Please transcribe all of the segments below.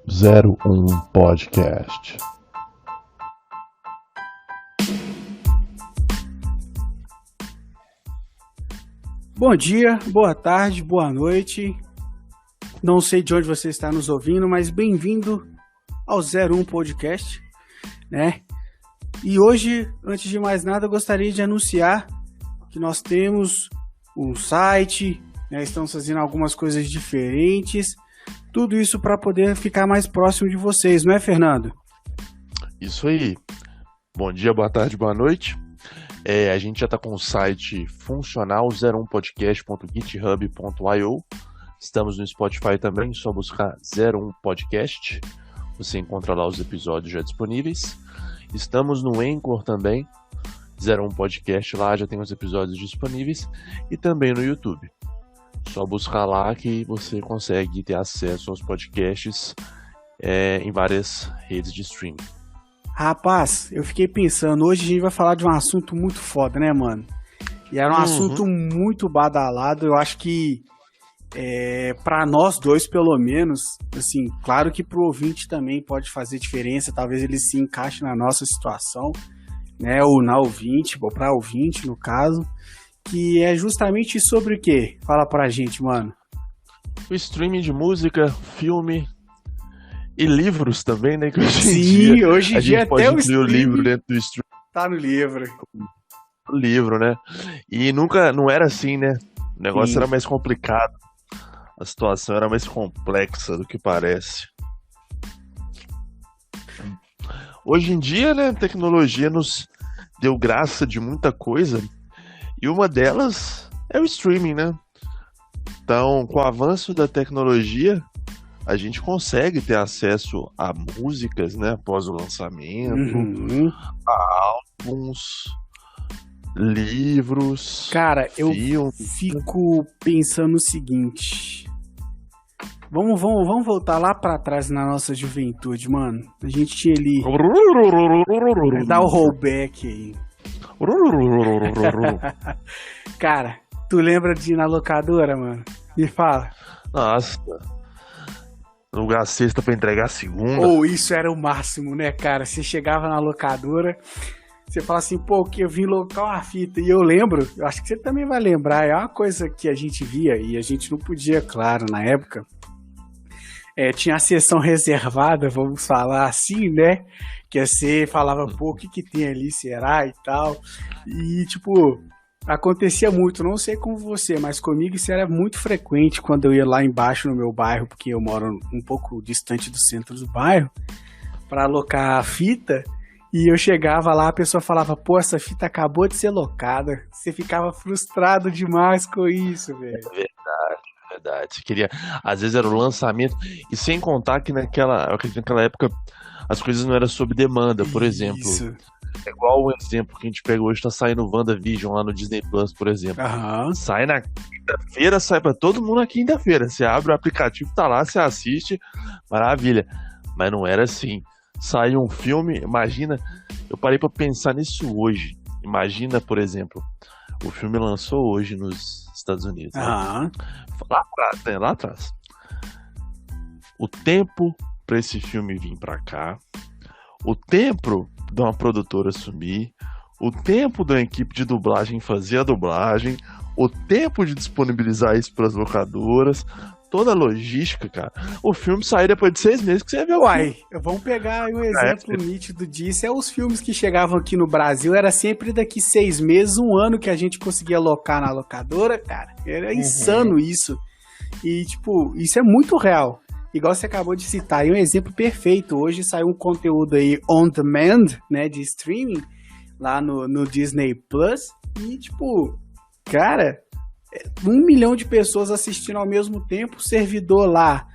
01 Podcast. Bom dia, boa tarde, boa noite. Não sei de onde você está nos ouvindo, mas bem-vindo ao 01 Podcast, né? E hoje, antes de mais nada, eu gostaria de anunciar que nós temos um site, né? Estamos fazendo algumas coisas diferentes. Tudo isso para poder ficar mais próximo de vocês, não é, Fernando? Isso aí. Bom dia, boa tarde, boa noite. A gente já está com o site funcional 01podcast.github.io. Estamos no Spotify também, só buscar 01 Podcast. Você encontra lá os episódios já disponíveis. Estamos no Anchor também, 01 Podcast, lá já tem os episódios disponíveis. E também no YouTube. Só buscar lá que você consegue ter acesso aos podcasts em várias redes de streaming. Rapaz, eu fiquei pensando, hoje a gente vai falar de um assunto muito foda, né, mano? E era um assunto muito badalado, eu acho que para nós dois, pelo menos, assim, claro que pro ouvinte também pode fazer diferença, talvez ele se encaixe na nossa situação, né, ou na ouvinte, ou pra ouvinte, no caso, que é justamente sobre o quê? Fala pra gente, mano. O streaming de música, filme e livros também, né? Que hoje em dia, hoje em dia gente pode até incluir o livro dentro do streaming. Tá no livro. O livro, né? E nunca, não era assim, né? O negócio era mais complicado. A situação era mais complexa do que parece. Hoje em dia, né? A tecnologia nos deu graça de muita coisa. E uma delas é o streaming, né? Então, com o avanço da tecnologia, a gente consegue ter acesso a músicas, né? Após o lançamento, a álbuns, livros, cara, eu filmes. fico pensando o seguinte. Vamos voltar lá pra trás na nossa juventude, mano. A gente tinha ali... Dá o rollback aí. Cara, tu lembra de ir na locadora, mano? Me fala. Nossa, lugar sexta pra entregar segunda. Ou isso era o máximo, né, cara? Você chegava na locadora, você fala assim, pô, que eu vim locar uma fita. E eu lembro, eu acho que você também vai lembrar, é uma coisa que a gente via e a gente não podia, claro, na época. Tinha a sessão reservada, vamos falar assim, né? Que você falava, pô, o que tem ali, será e tal. E, tipo, acontecia muito, não sei com você, mas comigo isso era muito frequente quando eu ia lá embaixo no meu bairro, porque eu moro um pouco distante do centro do bairro, para alocar a fita. E eu chegava lá, a pessoa falava, pô, essa fita acabou de ser locada. Você ficava frustrado demais com isso, velho. Verdade. Você queria, às vezes era o lançamento, e sem contar que eu acredito que naquela época as coisas não eram sob demanda, por exemplo. É igual o exemplo que a gente pega hoje, tá saindo o WandaVision lá no Disney Plus, por exemplo. Sai na quinta-feira, sai pra todo mundo na quinta-feira. Você abre o aplicativo, tá lá, você assiste, maravilha. Mas não era assim. Saiu um filme, imagina, eu parei pra pensar nisso hoje. Imagina, por exemplo, o filme lançou hoje nos Estados Unidos. Né? Lá atrás. O tempo pra esse filme vir pra cá, o tempo de uma produtora assumir, o tempo da equipe de dublagem fazer a dublagem, o tempo de disponibilizar isso pras locadoras, toda a logística, cara. O filme sair depois de 6 meses que você vê o filme. Vamos pegar um exemplo nítido disso. Os filmes que chegavam aqui no Brasil, era sempre daqui 6 meses, 1 ano que a gente conseguia alocar na locadora, cara. Era insano isso. E, tipo, isso é muito real. Igual você acabou de citar, e um exemplo perfeito. Hoje saiu um conteúdo aí on demand, né, de streaming, lá no Disney Plus. E, tipo, cara, 1 milhão de pessoas assistindo ao mesmo tempo, servidor lá,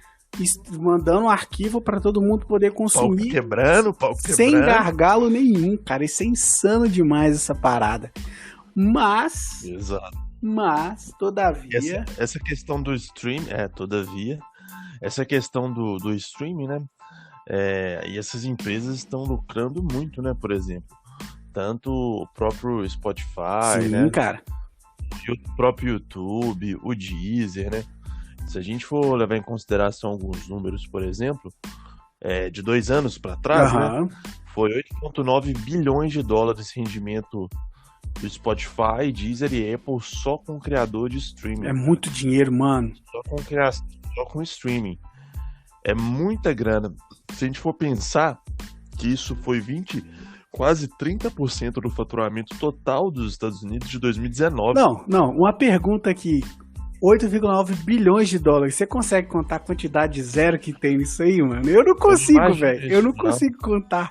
mandando um arquivo para todo mundo poder consumir. Pau quebrando. Sem gargalo nenhum, cara. Isso é insano demais, essa parada. Exato. Mas, todavia... Essa questão do stream, essa questão do streaming, né? E essas empresas estão lucrando muito, né? Por exemplo, tanto o próprio Spotify, né? Sim, cara. O próprio YouTube, o Deezer, né? Se a gente for levar em consideração alguns números, por exemplo, de 2 anos para trás, Aham. né? Foi 8,9 bilhões de dólares esse rendimento do Spotify, Deezer e Apple só com o criador de streaming. É muito dinheiro, mano. Só com streaming. É muita grana. Se a gente for pensar que isso foi quase 30% do faturamento total dos Estados Unidos de 2019. Não, uma pergunta aqui. 8,9 bilhões de dólares. Você consegue contar a quantidade de zero que tem nisso aí, mano? Eu não consigo, velho. Eu não consigo contar.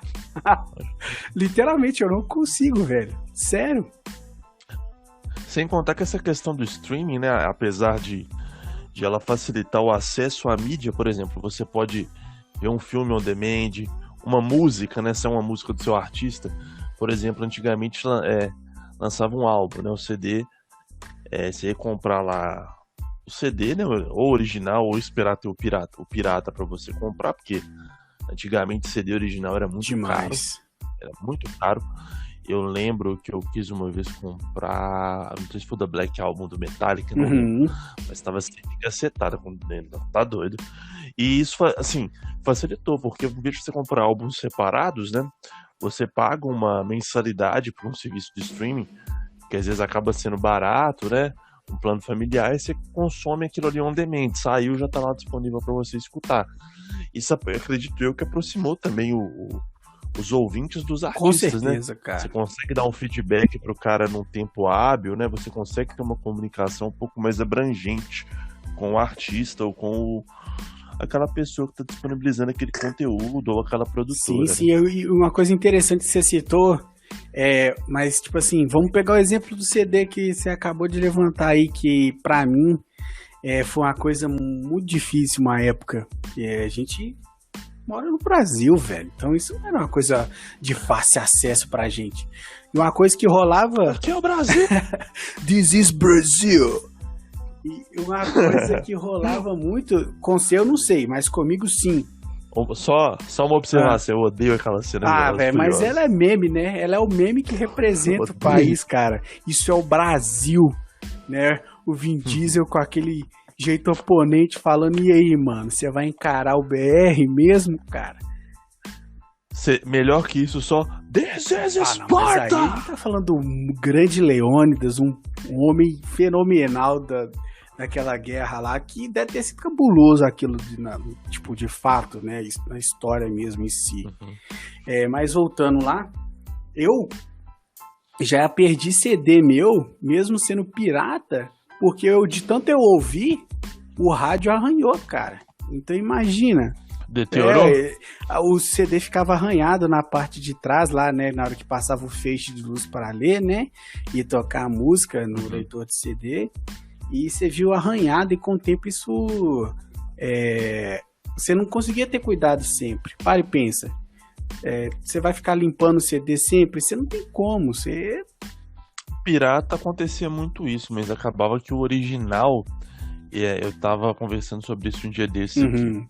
Literalmente, eu não consigo, velho. Sério. Sem contar que essa questão do streaming, né? Apesar de ela facilitar o acesso à mídia, por exemplo, você pode ver um filme on demand, uma música, né? Se é uma música do seu artista. Por exemplo, antigamente lançava um álbum, né? O CD. Você ia comprar lá o CD, né? Ou original, ou esperar ter o pirata para você comprar, porque antigamente o CD original era muito caro. Era muito caro. Eu lembro que eu quis uma vez comprar, não sei se foi da Black Album do Metallica, não lembro, mas estava sempre cacetada com ele, tá doido. E isso, assim, facilitou, porque em vez de você comprar álbuns separados, né? Você paga uma mensalidade para um serviço de streaming, que às vezes acaba sendo barato, né? Um plano familiar, e você consome aquilo ali on demand. Saiu, já tá lá disponível para você escutar. Isso, acredito eu, que aproximou também os ouvintes dos artistas, com certeza, né? Cara. Você consegue dar um feedback pro cara num tempo hábil, né? Você consegue ter uma comunicação um pouco mais abrangente com o artista ou com aquela pessoa que está disponibilizando aquele conteúdo ou aquela produtora. Sim, e uma coisa interessante que você citou, mas tipo assim, vamos pegar o exemplo do CD que você acabou de levantar aí, que pra mim foi uma coisa muito difícil uma época, que a gente mora no Brasil, velho, então isso não era uma coisa de fácil acesso pra gente. E uma coisa que rolava... Aqui é o Brasil! This is Brazil! E uma coisa que rolava muito, com você eu não sei, mas comigo sim. Só uma observação, eu odeio aquela cena. Velho, mas ela é meme, né? Ela é o meme que representa o país, cara. Isso é o Brasil, né? O Vin Diesel com aquele jeito oponente falando, e aí, mano, você vai encarar o BR mesmo, cara? Melhor que isso, só This is Sparta! Não, mas aí ele tá falando do grande Leônidas, um homem fenomenal daquela guerra lá, que deve ter sido cabuloso aquilo de fato, né, na história mesmo em si. Mas voltando lá, eu já perdi CD meu, mesmo sendo pirata, porque de tanto eu ouvir, o rádio arranhou, cara. Então imagina. Deteriorou? O CD ficava arranhado na parte de trás lá, né, na hora que passava o feixe de luz para ler, né, e tocar a música no leitor de CD. E você viu arranhado, e com o tempo isso... você não conseguia ter cuidado sempre. Para e pensa. Você vai ficar limpando o CD sempre? Você não tem como. Pirata acontecia muito isso, mas acabava que o original... eu tava conversando sobre isso um dia desse aqui.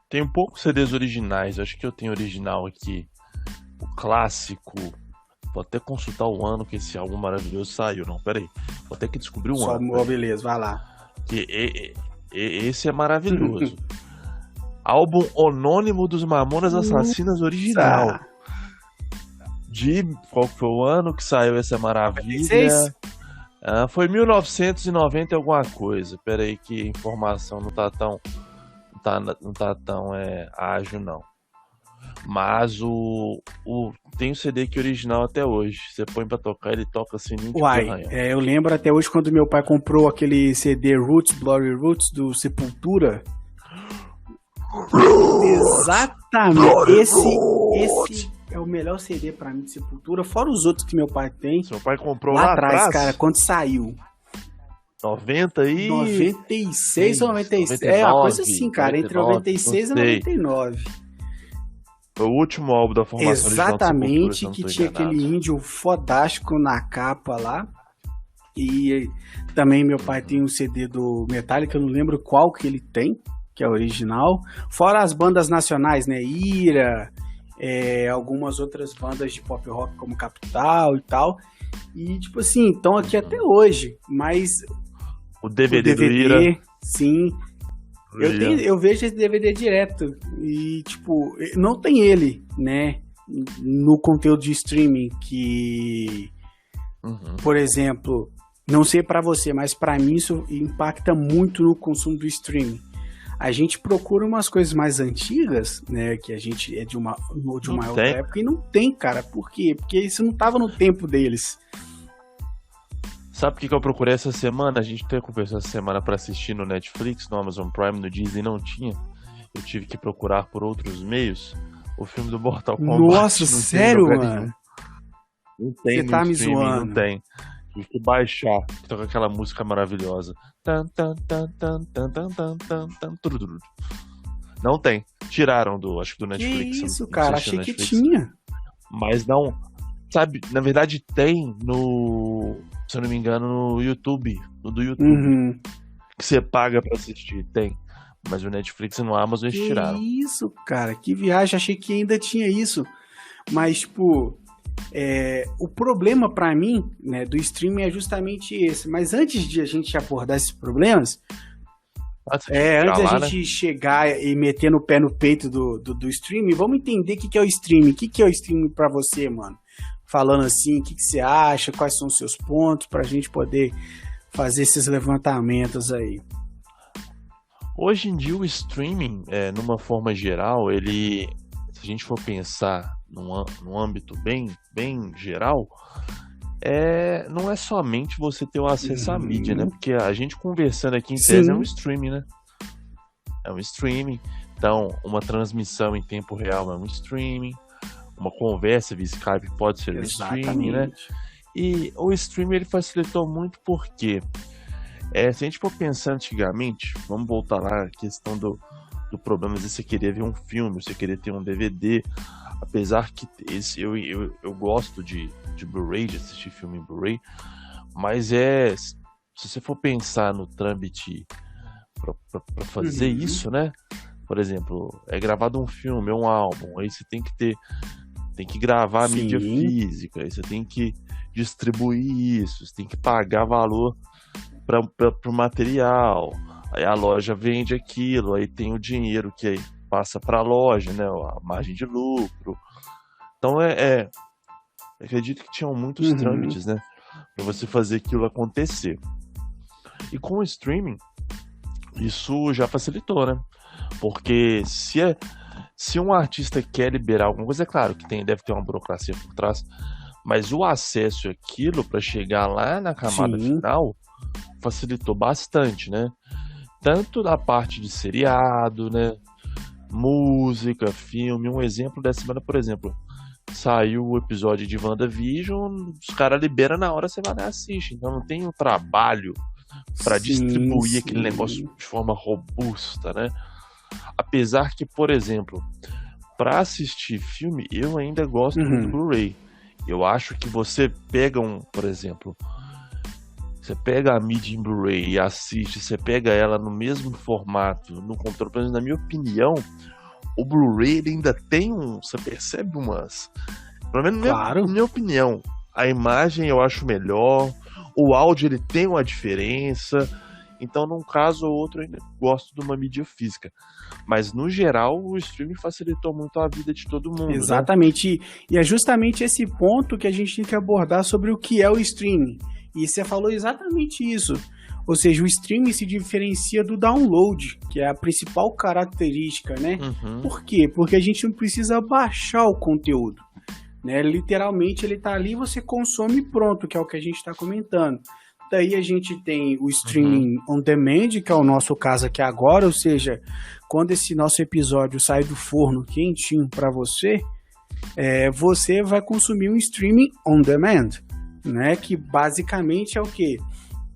Tem poucos CDs originais. Acho que eu tenho original aqui. O clássico... Vou até consultar o ano que esse álbum maravilhoso saiu. Não, peraí. Vou ter que descobrir o ano. Beleza, vai lá. Esse é maravilhoso. Álbum Anônimo dos Mamonas Assassinas original. Qual foi o ano que saiu essa maravilha? Foi 1990 e alguma coisa. Peraí que a informação não tá tão ágil, não. Mas tem um CD que é original até hoje. Você põe pra tocar, ele toca assim. Eu lembro até hoje quando meu pai comprou aquele CD Roots, Bloody Roots do Sepultura. Exatamente. Esse é o melhor CD pra mim de Sepultura, fora os outros que meu pai tem. Seu pai comprou lá atrás, cara, quando saiu. 96 ou 97. 99, uma coisa assim, cara, 99, entre 96 e 99. Foi o último álbum da formação exatamente, que tinha aquele índio fodástico na capa lá. E também meu pai tem um CD do Metallica, eu não lembro qual que ele tem, que é original. Fora as bandas nacionais, né? Ira, algumas outras bandas de pop rock como Capital e tal. E tipo assim, estão aqui até hoje. Mas o DVD do Ira, sim. Eu vejo esse DVD direto e, tipo, não tem ele, né, no conteúdo de streaming que, por exemplo, não sei pra você, mas pra mim isso impacta muito no consumo do streaming. A gente procura umas coisas mais antigas, né, que a gente é de uma outra época e não tem, cara. Por quê? Porque isso não tava no tempo deles. Sabe o que eu procurei essa semana? A gente teve conversado essa semana pra assistir no Netflix, no Amazon Prime, no Disney, não tinha. Eu tive que procurar por outros meios o filme do Mortal Kombat. Nossa, sério, mano? Não tem. Você tá me zoando. Não tem. Tive que baixar, que toca aquela música maravilhosa. Não tem. Tiraram acho que do Netflix. Que isso, cara? Achei que tinha. Mas não. Sabe, na verdade tem se eu não me engano, no YouTube. Do YouTube. Que você paga pra assistir. Tem. Mas o Netflix e no Amazon eles tiraram. Que isso, cara? Que viagem. Achei que ainda tinha isso. Mas, tipo... o problema pra mim, né, do streaming é justamente esse. Mas antes de a gente abordar esses problemas, antes da gente chegar e meter no pé no peito do streaming, vamos entender o que é o streaming. O que é o streaming pra você, mano? Falando assim, o que você acha, quais são os seus pontos, pra gente poder fazer esses levantamentos aí. Hoje em dia o streaming, numa forma geral, se a gente for pensar num âmbito bem geral, não é somente você ter o acesso à mídia, né? Porque a gente conversando aqui em tese é um streaming, né? É um streaming. Então, uma transmissão em tempo real é um streaming. Uma conversa via Skype pode ser um streaming, né? E o streaming ele facilitou muito porque se a gente for pensar antigamente, vamos voltar lá a questão do problema de você querer ver um filme, você querer ter um DVD. Apesar que eu gosto de Blu-ray, de assistir filme em Blu-ray, mas se você for pensar no trâmite para fazer isso, né? Por exemplo, é gravado um filme, é um álbum, aí você tem que gravar a mídia física, aí você tem que distribuir isso, você tem que pagar valor para o material, aí a loja vende aquilo, aí tem o dinheiro que aí passa para a loja, né, a margem de lucro. Então acredito que tinham muitos trâmites, né, para você fazer aquilo acontecer. E com o streaming isso já facilitou, né? Porque se um artista quer liberar alguma coisa, é claro que deve ter uma burocracia por trás, mas o acesso àquilo para chegar lá na camada final facilitou bastante, né? Tanto da parte de seriado, né? Música, filme. Um exemplo dessa semana, por exemplo, saiu o episódio de WandaVision, os caras liberam na hora, você vai lá e assiste. Então não tem um trabalho para distribuir aquele negócio de forma robusta, né? Apesar que, por exemplo, para assistir filme, eu ainda gosto do Blu-ray. Eu acho que você pega por exemplo, você pega a mídia em Blu-ray e assiste, você pega ela no mesmo formato, no controle, pelo menos na minha opinião, o Blu-ray ele ainda tem você percebe pelo menos na minha opinião, a imagem eu acho melhor, o áudio ele tem uma diferença, então num caso ou outro eu ainda gosto de uma mídia física, mas no geral o streaming facilitou muito a vida de todo mundo. Exatamente, né? E é justamente esse ponto que a gente tem que abordar sobre o que é o streaming. E você falou exatamente isso. Ou seja, o streaming se diferencia do download, que é a principal característica, né? Por quê? Porque a gente não precisa baixar o conteúdo, né? Literalmente ele tá ali, você consome e pronto, que é o que a gente está comentando. Daí a gente tem o streaming on demand, que é o nosso caso aqui agora, ou seja, quando esse nosso episódio sai do forno quentinho para você, você vai consumir um streaming on demand, né? Que basicamente é o quê?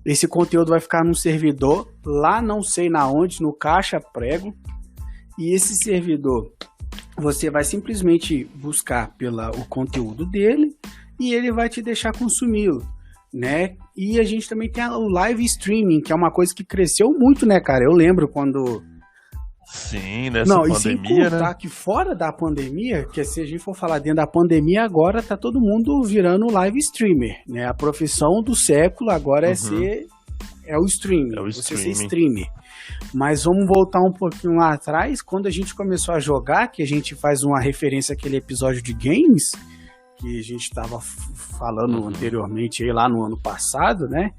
Esse conteúdo vai ficar num servidor, lá não sei na onde, no caixa prego, e esse servidor você vai simplesmente buscar o conteúdo dele e ele vai te deixar consumi-lo, né? E a gente também tem o live streaming, que é uma coisa que cresceu muito, né, cara? Eu lembro quando... Sim, nessa pandemia, e sem contar, né, que fora da pandemia, que se a gente for falar dentro da pandemia, agora tá todo mundo virando live streamer, né? A profissão do século agora é ser É o streaming, você ser streamer. Mas vamos voltar um pouquinho lá atrás, quando a gente começou a jogar, que a gente faz uma referência àquele episódio de games, que a gente estava falando anteriormente, aí, lá no ano passado, né?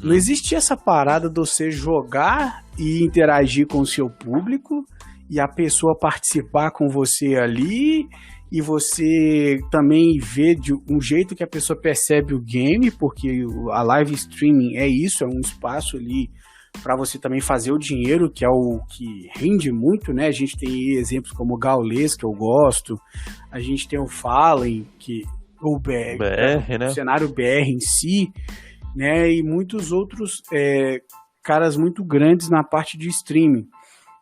Não existia essa parada de você jogar e interagir com o seu público e a pessoa participar com você ali e você também ver de um jeito que a pessoa percebe o game, porque a live streaming é isso, é um espaço ali para você também fazer o dinheiro, que é o que rende muito, né? A gente tem exemplos como o Gaules, que eu gosto, a gente tem o Fallen, que o BR, né? O cenário BR em si, né? E muitos outros caras muito grandes na parte de streaming.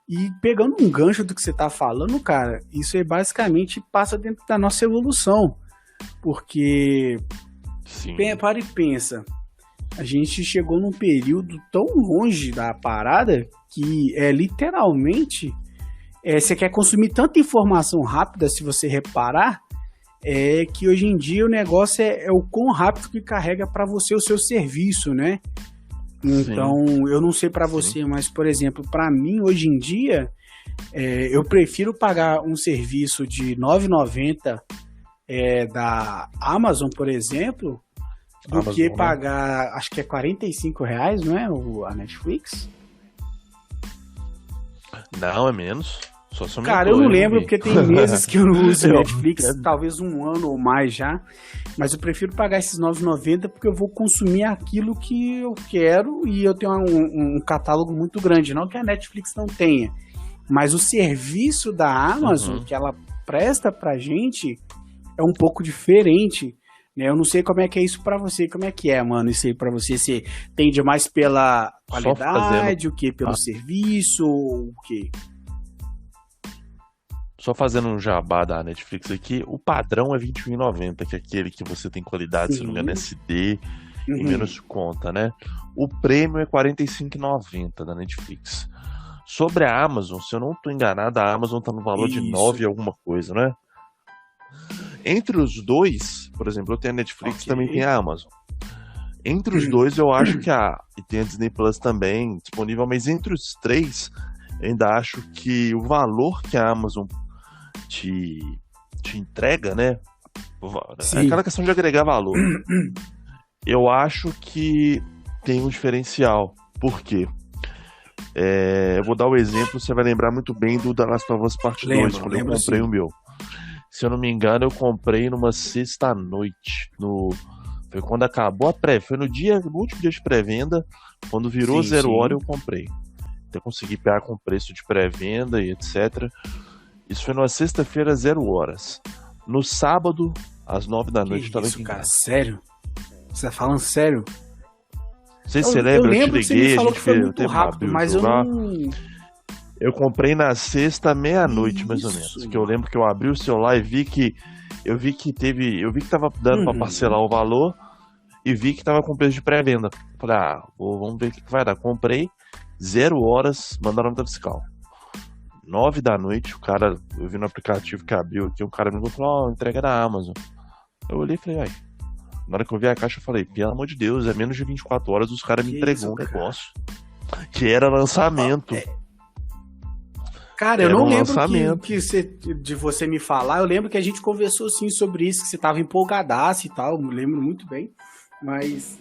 E pegando um gancho do que você tá falando, cara, isso aí basicamente passa dentro da nossa evolução. Porque, para e pensa, a gente chegou num período tão longe da parada que literalmente, você quer consumir tanta informação rápida, se você reparar, que hoje em dia o negócio é o quão rápido que carrega para você o seu serviço, né? Então, eu não sei para você, mas, por exemplo, para mim, hoje em dia, eu prefiro pagar um serviço de R$ 9,90 da Amazon, por exemplo, do que pagar, acho que é R$45, não é, a Netflix? Não, é menos. Cara, eu não lembro, porque tem meses que eu não uso Netflix, talvez um ano ou mais já, mas eu prefiro pagar esses R$ 9,90 porque eu vou consumir aquilo que eu quero e eu tenho um catálogo muito grande, não que a Netflix não tenha, mas o serviço da Amazon que ela presta pra gente é um pouco diferente, né? Eu não sei como é que é isso pra você, como é que é, mano, isso aí pra você, você tende mais pela qualidade, o que? Pelo serviço, o que? Só fazendo um jabá da Netflix aqui, o padrão é R$21,90, que é aquele que você tem qualidade, se não me engano, SD e menos conta, né? O prêmio é R$45,90 da Netflix. Sobre a Amazon, se eu não estou enganado, a Amazon está no valor de 9 alguma coisa, né? Entre os dois, por exemplo, eu tenho a Netflix, também tem a Amazon. Entre os dois, eu acho que e tem a Disney Plus também disponível, mas entre os três, eu ainda acho que o valor que a Amazon te entrega, né? Aquela questão de agregar valor. Eu acho que tem um diferencial. Por quê? Eu vou dar o exemplo, você vai lembrar muito bem do The Last of Us Part 2, quando eu comprei o meu. Se eu não me engano, eu comprei numa sexta-noite. Foi quando acabou a pré. Foi no último dia de pré-venda. Quando virou 0 hora, eu comprei. Então eu consegui pegar com preço de pré-venda e etc. Isso foi numa sexta-feira, 0 horas. No sábado, às 9 da noite, estava aqui. Cara, sério? Você tá falando sério? Não sei se você lembra, eu te liguei, que você me falou que foi muito rápido, mas eu não... Eu comprei na sexta, meia-noite, mais ou menos. Que eu lembro que eu abri o celular e vi que tava dando pra parcelar o valor e vi que tava com preço de pré-venda. Falei, vamos ver o que vai dar. Comprei, 0 horas, mandaram nota fiscal. 9 da noite, eu vi no aplicativo que abriu aqui, o cara me falou, entrega da Amazon. Eu olhei e falei, na hora que eu vi a caixa, eu falei, pelo amor de Deus, é menos de 24 horas, os caras me entregou um negócio. Que era lançamento. Cara, eu não lembro de você me falar, eu lembro que a gente conversou sim sobre isso, que você tava empolgadaço e tal, me lembro muito bem, mas...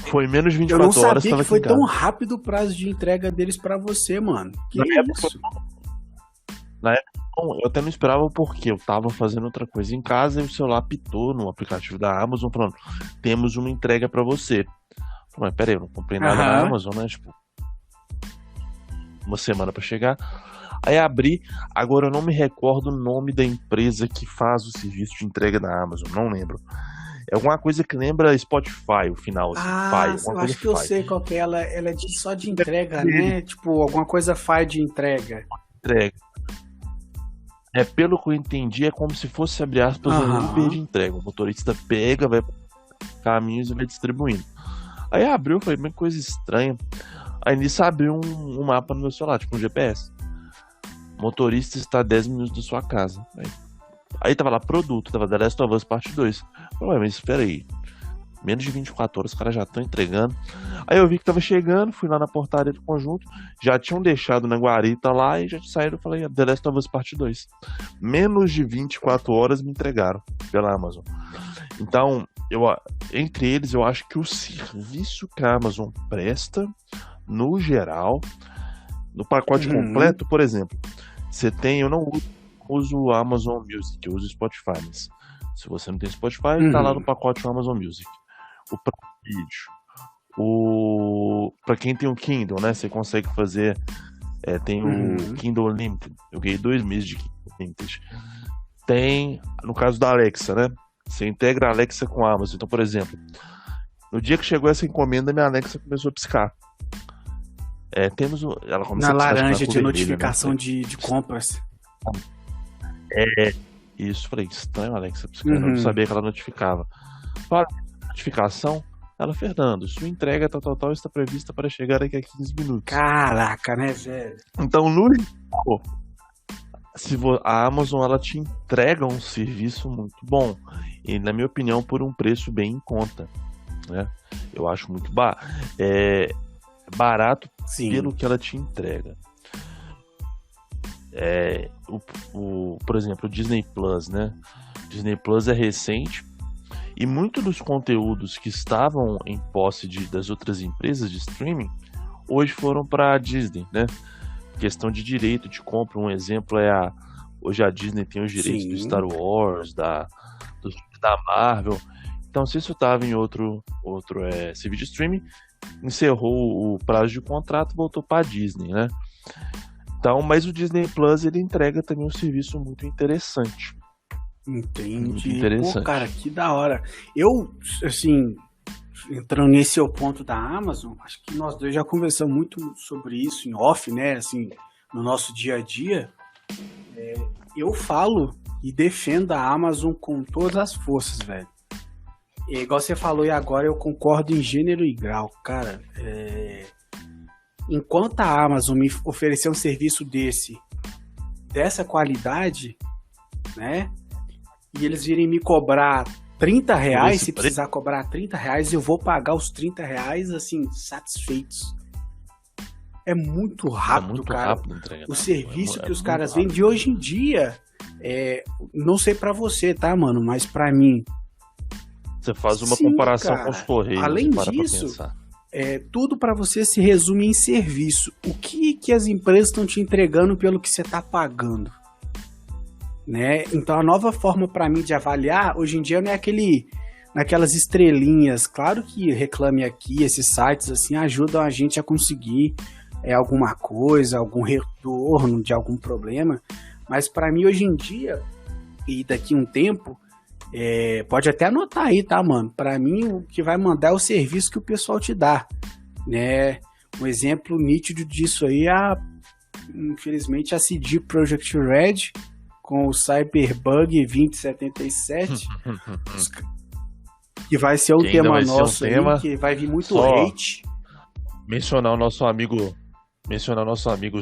Foi menos de 24 horas. Eu não sabia que foi tão rápido o prazo de entrega deles pra você, mano. Na época, eu até não esperava porque eu tava fazendo outra coisa em casa e o celular apitou no aplicativo da Amazon falando, temos uma entrega pra você. Eu falei, mas peraí, eu não comprei nada na Amazon, né? Tipo, uma semana pra chegar. Aí abri, agora eu não me recordo o nome da empresa que faz o serviço de entrega da Amazon, não lembro. É alguma coisa que lembra Spotify, o final. Eu acho que eu sei qual que é. Ela é só de entrega, né? Tipo, alguma coisa faz de entrega. Pelo que eu entendi, é como se fosse, abre aspas, um Uber de entrega. O motorista pega, vai por caminhos e vai distribuindo. Aí abriu, falei, uma coisa estranha. Aí nisso abriu um mapa no meu celular, tipo um GPS. Motorista está a 10 minutos da sua casa. Aí tava lá produto, tava The Last of Us Part 2. Falei, mas espera aí. Menos de 24 horas, os caras já estão entregando. Aí eu vi que tava chegando, fui lá na portaria do conjunto, já tinham deixado na guarita lá e já saíram, eu falei, The Last of Us Part 2. Menos de 24 horas me entregaram pela Amazon. Então, entre eles, eu acho que o serviço que a Amazon presta, no geral, no pacote completo, por exemplo, você tem, eu não uso o Amazon Music, eu uso o Spotify, mas se você não tem Spotify, tá lá no pacote o Amazon Music. O Prime Video. Pra quem tem o Kindle, né, você consegue fazer, tem o Kindle Unlimited, eu ganhei 2 meses de Kindle Unlimited. Tem, no caso da Alexa, né, você integra a Alexa com a Amazon. Então, por exemplo, no dia que chegou essa encomenda, minha Alexa começou a piscar. Ela começou na a piscar laranja de vermelha, notificação né? de compras. Isso, falei, estranho, Alexa piscando. Eu não sabia que ela notificava. Para a notificação, ela, Fernando, sua entrega tal está prevista para chegar daqui a 15 minutos. Caraca, né, velho? Então, a Amazon, ela te entrega um serviço muito bom. E, na minha opinião, por um preço bem em conta, né? Eu acho muito barato. Sim. Pelo que ela te entrega. Por exemplo, o Disney Plus, né? Disney Plus é recente e muitos dos conteúdos que estavam em posse das outras empresas de streaming hoje foram para a Disney, né? Questão de direito de compra. Um exemplo hoje a Disney tem os direitos do Star Wars, da Marvel. Então, se isso estava em outro serviço de streaming, encerrou o prazo de contrato, voltou para a Disney, né? Então, mas o Disney Plus, ele entrega também um serviço muito interessante. Entendi. Muito interessante. Pô, cara, que da hora. Eu, assim, entrando nesse ponto da Amazon, acho que nós dois já conversamos muito sobre isso em off, né? Assim, no nosso dia a dia. Eu falo e defendo a Amazon com todas as forças, velho. Igual você falou, e agora eu concordo em gênero e grau. Cara, enquanto a Amazon me oferecer um serviço dessa qualidade, né? E eles virem me cobrar R$30, se precisar cobrar R$30, eu vou pagar os R$30, assim, satisfeitos. É muito rápido, cara. O serviço que os caras vendem hoje em dia, não sei pra você, tá, mano? Mas pra mim... Você faz uma comparação, cara, com os Correios. Além disso, tudo para você se resume em serviço. O que as empresas estão te entregando pelo que você está pagando, né? Então a nova forma para mim de avaliar hoje em dia não é naquelas estrelinhas. Claro que Reclame Aqui, esses sites assim ajudam a gente a conseguir alguma coisa, algum retorno de algum problema. Mas para mim hoje em dia e daqui a um tempo, pode até anotar aí, tá, mano? Pra mim, o que vai mandar é o serviço que o pessoal te dá, né? Um exemplo nítido disso aí infelizmente, a CD Projekt Red com o Cyberbug 2077, que vai ser um tema nosso aí, que vai vir muito hate. Mencionar o nosso amigo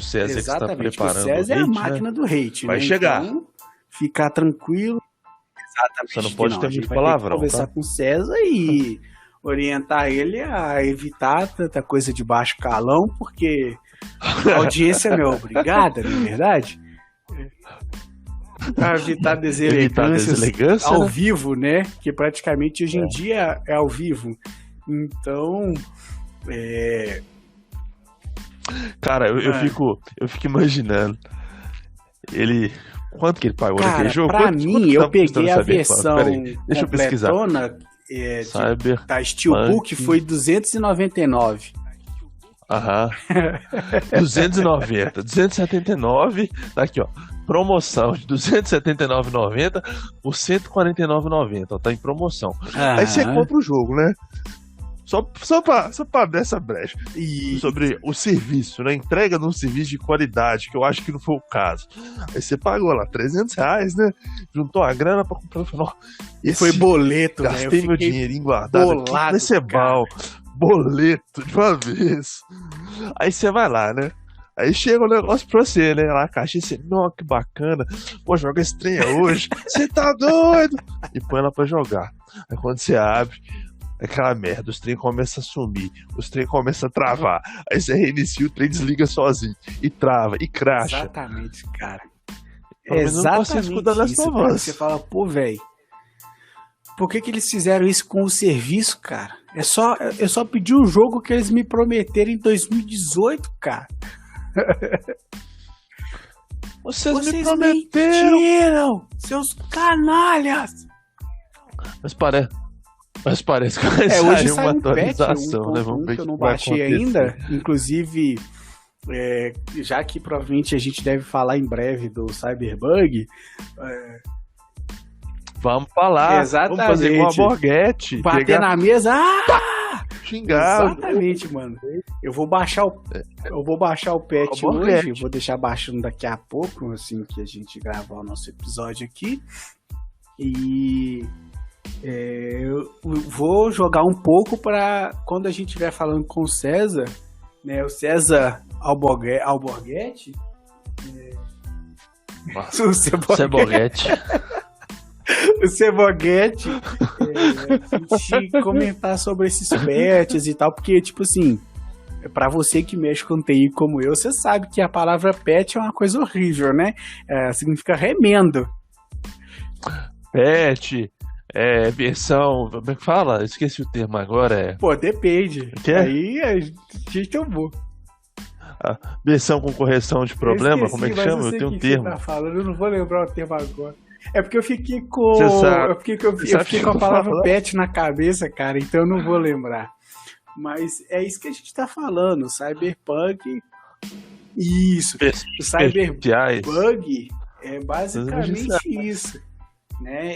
César. Exatamente, que está preparando. O César é a máquina do hate, vai né? chegar. Então, ficar tranquilo. Exatamente. Você não pode ter muito palavrão. Conversar com o César e orientar ele a evitar tanta coisa de baixo calão, porque a audiência é obrigada, não é verdade? Para evitar deselegâncias ao vivo, né? Que praticamente hoje em dia é ao vivo. Então, Cara, eu fico imaginando ele... Quanto que ele pagou naquele jogo? Pra mim, eu peguei a versão deixa eu pesquisar. Da Steelbook, foi R$299. Aham. 290, 279, tá aqui, ó. Promoção de R$279,90 por R$149,90, tá em promoção. Aí você compra o jogo, né? Só pra dar essa brecha. Sobre o serviço, né? Entrega num serviço de qualidade, que eu acho que não foi o caso. Aí você pagou lá R$300, né? Juntou a grana pra comprar. Foi boleto, né? Gastei meu dinheirinho guardado aqui nesse bal. Boleto de uma vez. Aí você vai lá, né? Aí chega um negócio pra você, né? Lá a caixinha, você, não, que bacana. Pô, joga esse trem hoje. Você tá doido? E põe ela pra jogar. Aí quando você abre, aquela merda, os trem começam a sumir, os trem começam a travar, aí você reinicia, o trem desliga sozinho, e trava, e cracha. Exatamente, cara. Exatamente isso, cara. Você fala, pô, velho, por que eles fizeram isso com o serviço, cara? Eu só pedi o jogo que eles me prometeram em 2018, cara. Vocês me prometeram! Mentiram, seus canalhas! Mas parece que vai hoje sair uma atualização, patch, né? Vamos ver que eu não que vai baixei acontecer. ainda. Inclusive, já que provavelmente a gente deve falar em breve do Cyberbug. Vamos falar. Exatamente. Vamos fazer igual a Borghetti. Bater na mesa. Xingar. Exatamente, mano. Eu vou baixar o patch hoje. Vou deixar baixando daqui a pouco, assim que a gente gravar o nosso episódio aqui. E eu vou jogar um pouco para quando a gente estiver falando com o César, né? O César Alborguete. O Ceboguete. O Ceboguete, a gente comentar sobre esses patches e tal, porque, tipo assim, pra você que mexe com TI como eu, você sabe que a palavra patch é uma coisa horrível, né? Significa remendo. Patch, versão, como é que fala? Esqueci o termo agora. Pô, depende. Aí a gente tomou. Versão com correção de problema, como é que chama? Eu tenho um termo. Você tá falando, eu não vou lembrar o termo agora. É porque eu fiquei com. Eu fiquei com a palavra patch na cabeça, cara, então eu não vou lembrar. Mas é isso que a gente tá falando, Cyberpunk. Isso. O Cyberbug é basicamente isso, né?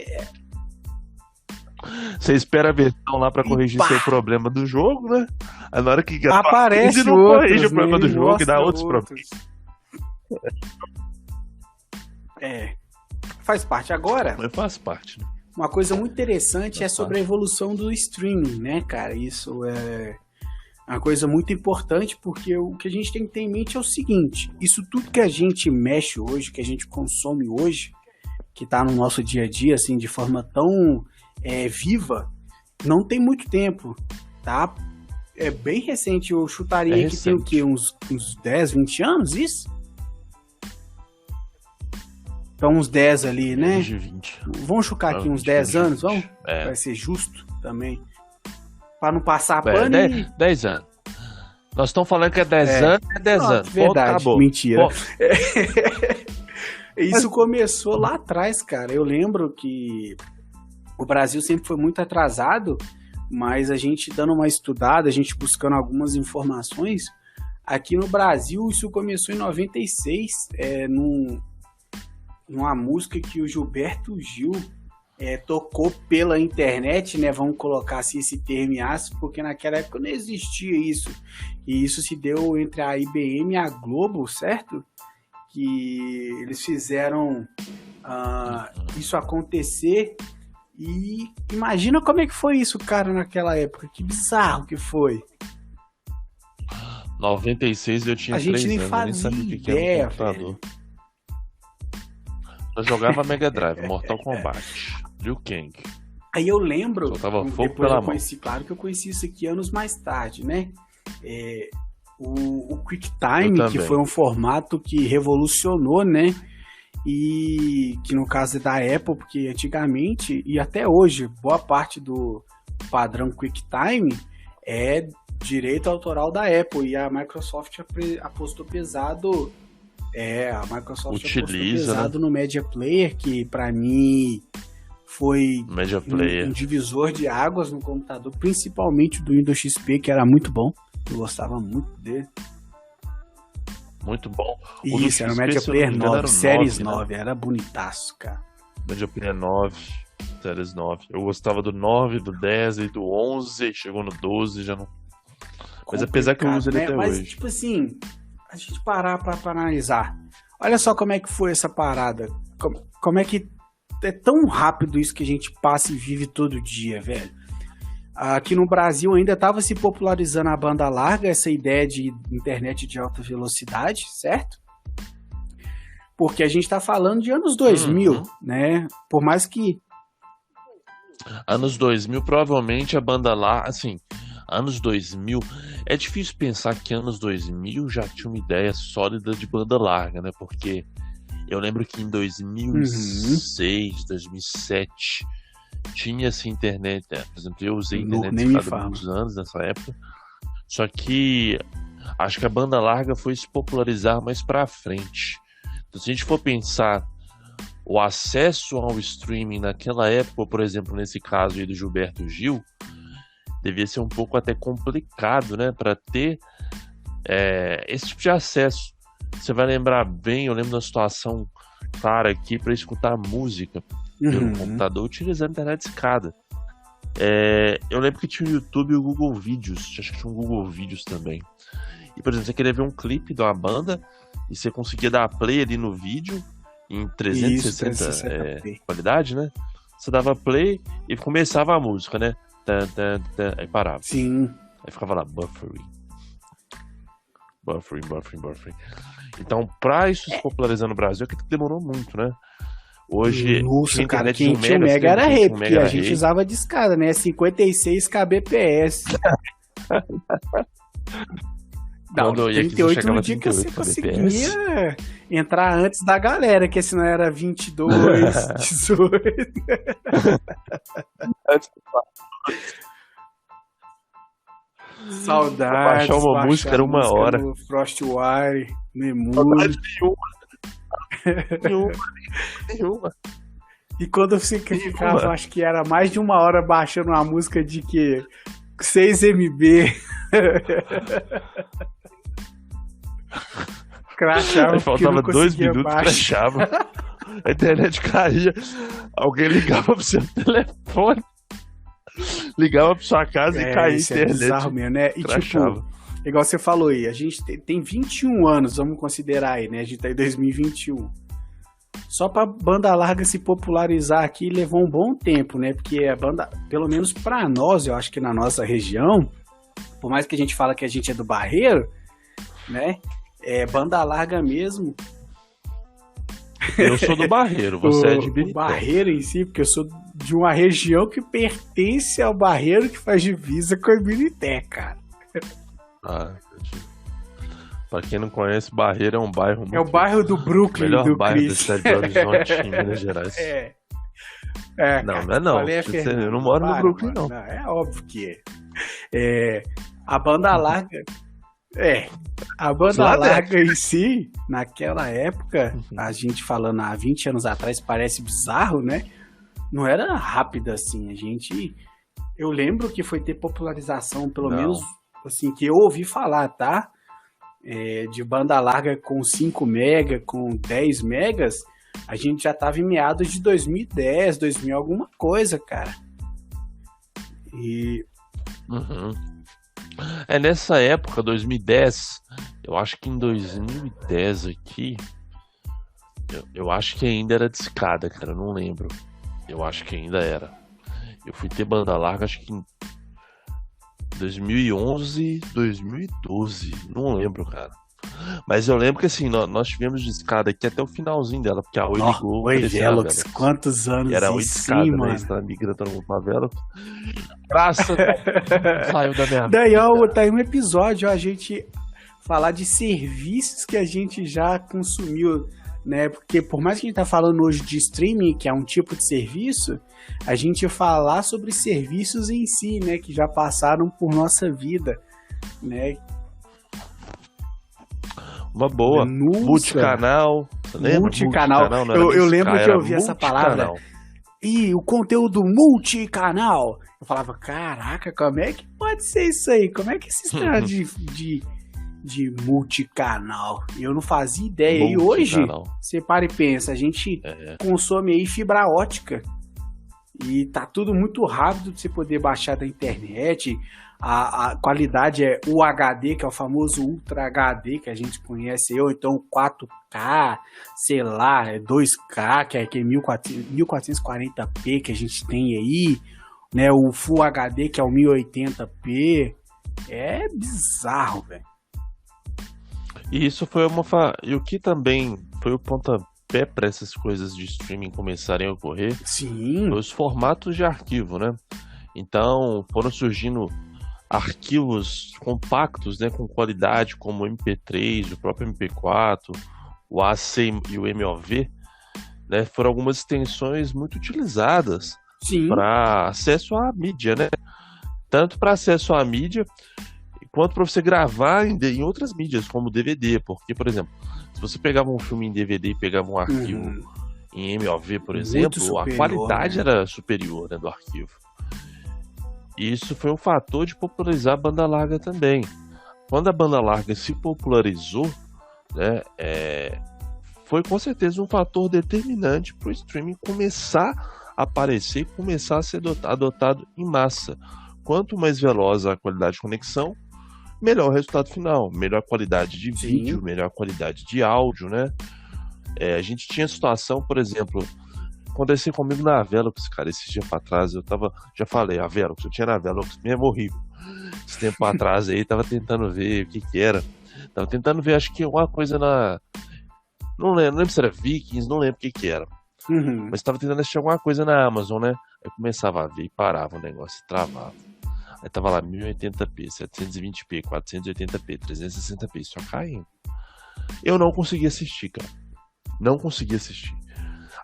Você espera a versão lá pra corrigir seu problema do jogo, né? Aí na hora que aparece não corrige o problema do jogo e dá outros problemas. Faz parte agora. Faz parte, né? Uma coisa muito interessante sobre a evolução do streaming, né, cara? Isso é uma coisa muito importante, porque o que a gente tem que ter em mente é o seguinte: isso tudo que a gente mexe hoje, que a gente consome hoje, que tá no nosso dia a dia, assim, de forma tão viva, não tem muito tempo, tá? É bem recente, eu chutaria que tem o quê? Uns 10, 20 anos, isso? Então uns 10 ali, né? 20. Vamos chutar aqui uns 10 anos, vamos? Vai ser justo também. Pra não passar pano. 10 anos. Nós estamos falando que é 10 anos, é 10 anos. Verdade, acabou. Mentira. Isso começou lá atrás, cara. Eu lembro que o Brasil sempre foi muito atrasado, mas a gente dando uma estudada, a gente buscando algumas informações, aqui no Brasil isso começou em 96, numa música que o Gilberto Gil tocou pela internet, né? Vamos colocar assim esse termo em aspas, porque naquela época não existia isso. E isso se deu entre a IBM e a Globo, certo? Que eles fizeram isso acontecer. E imagina como é que foi isso, cara, naquela época. Que bizarro que foi. 96 eu tinha 3 anos. A gente nem fazia ideia, velho. Eu jogava Mega Drive, Mortal Kombat, Liu Kang. Aí eu lembro, soltava fogo pela mão. Claro que eu conheci isso aqui anos mais tarde, né? O QuickTime, que foi um formato que revolucionou, né? E que no caso é da Apple, porque antigamente e até hoje, boa parte do padrão QuickTime é direito autoral da Apple, e a Microsoft apostou pesado. A Microsoft apostou pesado, né, no Media Player, que pra mim foi um divisor de águas no computador, principalmente do Windows XP, que era muito bom. Eu gostava muito dele. Muito bom. Isso, era o Media Player 9, Series 9, era bonitaço, cara. Media Player 9, Series 9. Eu gostava do 9, do 10 e do 11, chegou no 12, já não... Mas apesar que eu uso ele até hoje. Mas, tipo assim, a gente parar pra analisar. Olha só como é que foi essa parada. Como é que é tão rápido isso que a gente passa e vive todo dia, velho. Aqui no Brasil ainda estava se popularizando a banda larga, essa ideia de internet de alta velocidade, certo? Porque a gente está falando de anos 2000, né? Por mais que Anos 2000, provavelmente a banda lá, assim, anos 2000, é difícil pensar que anos 2000 já tinha uma ideia sólida de banda larga, né? Porque eu lembro que em Uhum. 2006, 2007, tinha essa internet, né? Por exemplo, eu usei internet Nem me escada há fala. muitos anos nessa época, só que acho que a banda larga foi se popularizar mais pra frente. Então, se a gente for pensar o acesso ao streaming naquela época, por exemplo, nesse caso aí do Gilberto Gil, devia ser um pouco até complicado, né, para ter esse tipo de acesso. Você vai lembrar bem, eu lembro da situação clara aqui para escutar música pelo Uhum. computador utilizando a internet escada. Eu lembro que tinha o YouTube e o Google Vídeos, acho que tinha um Google Vídeos também. E, por exemplo, você queria ver um clipe de uma banda e você conseguia dar play ali no vídeo em Isso, 360 360p. qualidade, né? Você dava play e começava a música, né? Aí parava. Sim. Aí ficava lá, buffering. Então, pra isso se popularizar no Brasil, é que demorou muito, né? Hoje, Nossa, tinha cara, internet de quem 1 tinha um mega, você mega lembra era quem rei, tinha 1 porque mega a era gente rei? usava de escada, né? 56 kbps. Não, Quando eu ia aqui, você 38 no chegava a dia que você 38 kbps. conseguia entrar antes da galera, que senão era 22, 18. Pra baixar Saudades, uma música baixar era 1 música hora. no Frostwire, no Saudade Emule. nenhuma. E quando você ficava, acho que era mais de 1 hora baixando uma música de que 6 MB. Crachava Aí porque não faltava 2 conseguia minutos, baixar. crashava. A internet caía. Alguém ligava pro seu telefone. Ligava pra sua casa e caía a Isso é internet. bizarro mesmo, né? E Crashava. tipo, igual você falou aí, a gente tem 21 anos, vamos considerar aí, né? A gente tá em 2021. Só pra banda larga se popularizar aqui levou um bom tempo, né? Porque a banda, pelo menos pra nós, eu acho que na nossa região, por mais que a gente fala que a gente é do Barreiro, né? Banda larga mesmo. Eu sou do Barreiro, você é de O Birité. Barreiro em si, porque eu sou de uma região que pertence ao Barreiro que faz divisa com a Birité, cara. Ah, entendi. Pra quem não conhece, Barreiro é um bairro muito... É o bairro do Brooklyn, melhor do bairro da Chris. cidade de Belo Horizonte, em Minas Gerais. Não, Cara, não é não. falei a Eu não moro no Brooklyn, mano, não. É óbvio que é. A banda larga. A banda Lá larga em si, naquela época, a gente falando há 20 anos atrás, parece bizarro, né? Não era rápida assim. Eu lembro que foi ter popularização, pelo Não. menos, assim, que eu ouvi falar, tá? De banda larga com 5 mega, com 10 megas, a gente já tava em meados de 2010, 2000 alguma coisa, cara. E Uhum. Nessa época, 2010, eu acho que em 2010 aqui, eu acho que ainda era de escada, cara, eu não lembro. Eu acho que ainda era. Eu fui ter banda larga, acho que em 2011, 2012, não lembro, cara. Mas eu lembro que assim, nós tivemos de escada aqui até o finalzinho dela, porque a Oi ligou, Oi, ofereceu a Velox, Velox. quantos anos E era em 8 escada, cima? né? Está migrando todo mundo pra Velox. Graças a Deus, saiu da minha Daí, ó, vida. tá aí um episódio, ó, a gente falar de serviços que a gente já consumiu, né? Porque por mais que a gente tá falando hoje de streaming, que é um tipo de serviço, a gente falar sobre serviços em si, né? Que já passaram por nossa vida, né? Uma boa. Nossa. Multicanal. Você lembra? Multicanal. Não era nem Eu lembro Sky, que eu era ouvi essa palavra. multicanal. E o conteúdo multicanal. Eu falava, caraca, como é que pode ser isso aí? Como é que esse sistema de multicanal? Eu não fazia ideia. E hoje, Multicanal. você para e pensa, a gente consome aí fibra ótica. E tá tudo muito rápido de você poder baixar da internet. A qualidade é UHD, que é o famoso Ultra HD que a gente conhece, ou então 4K, sei lá, 2K, que é 1440p que a gente tem aí, né? O Full HD, que é o 1080p. É bizarro, velho. E isso foi e o que também foi o pontapé para essas coisas de streaming começarem a ocorrer Sim. foi os formatos de arquivo, né? Então foram surgindo arquivos compactos, né, com qualidade, como o MP3, o próprio MP4, o AC e o MOV, né? Foram algumas extensões muito utilizadas para acesso à mídia, né? Tanto para acesso à mídia quanto para você gravar em outras mídias, como DVD, porque, por exemplo, se você pegava um filme em DVD e pegava um arquivo em MOV, por exemplo, superior, a qualidade era superior, né, do arquivo. E isso foi um fator de popularizar a banda larga também. Quando a banda larga se popularizou, né, foi com certeza um fator determinante para o streaming começar a aparecer e começar a ser adotado em massa. Quanto mais veloz a qualidade de conexão, melhor o resultado final, melhor qualidade de vídeo, melhor qualidade de áudio, né? A gente tinha situação, por exemplo, aconteceu comigo na Velox, cara, esses dias pra trás, já falei, a Velox, eu tinha na Velox, mesmo horrível. Esse tempo atrás aí, tava tentando ver o que era. Tava tentando ver, acho que uma coisa não lembro se era Vikings, não lembro o que era. Mas tava tentando assistir alguma coisa na Amazon, né? Aí começava a ver e parava o negócio, travava. Aí tava lá 1080p, 720p, 480p, 360p, só caindo. Eu não consegui assistir, cara. Não consegui assistir.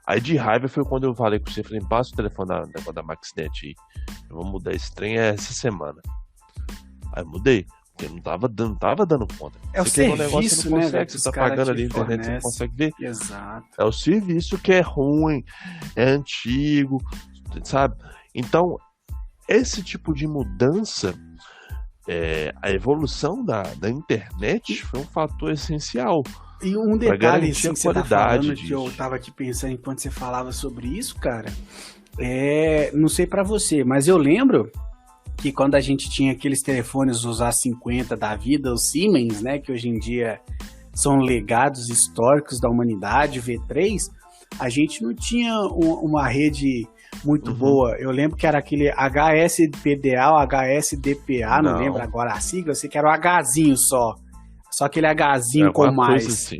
Aí de raiva foi quando eu falei com você, falei, passa o telefone da MaxNet aí. Eu vou mudar esse trem essa semana. Aí mudei, porque não tava dando conta. É você o serviço, negócio, né? você tá pagando ali a internet, fornece. você não consegue ver. Exato. É o serviço que é ruim, é antigo, sabe? Então, esse tipo de mudança, a evolução da internet foi um fator essencial. E um detalhe assim, que você tá falando, disso. que eu tava aqui pensando enquanto você falava sobre isso, cara, não sei pra você, mas eu lembro que quando a gente tinha aqueles telefones, os A50 da vida, os Siemens, né, que hoje em dia são legados históricos da humanidade, V3, a gente não tinha uma rede muito boa. Eu lembro que era aquele HSPDA ou HSDPA, não lembro agora a sigla, eu sei que era o Hzinho só aquele Hzinho com mais, assim,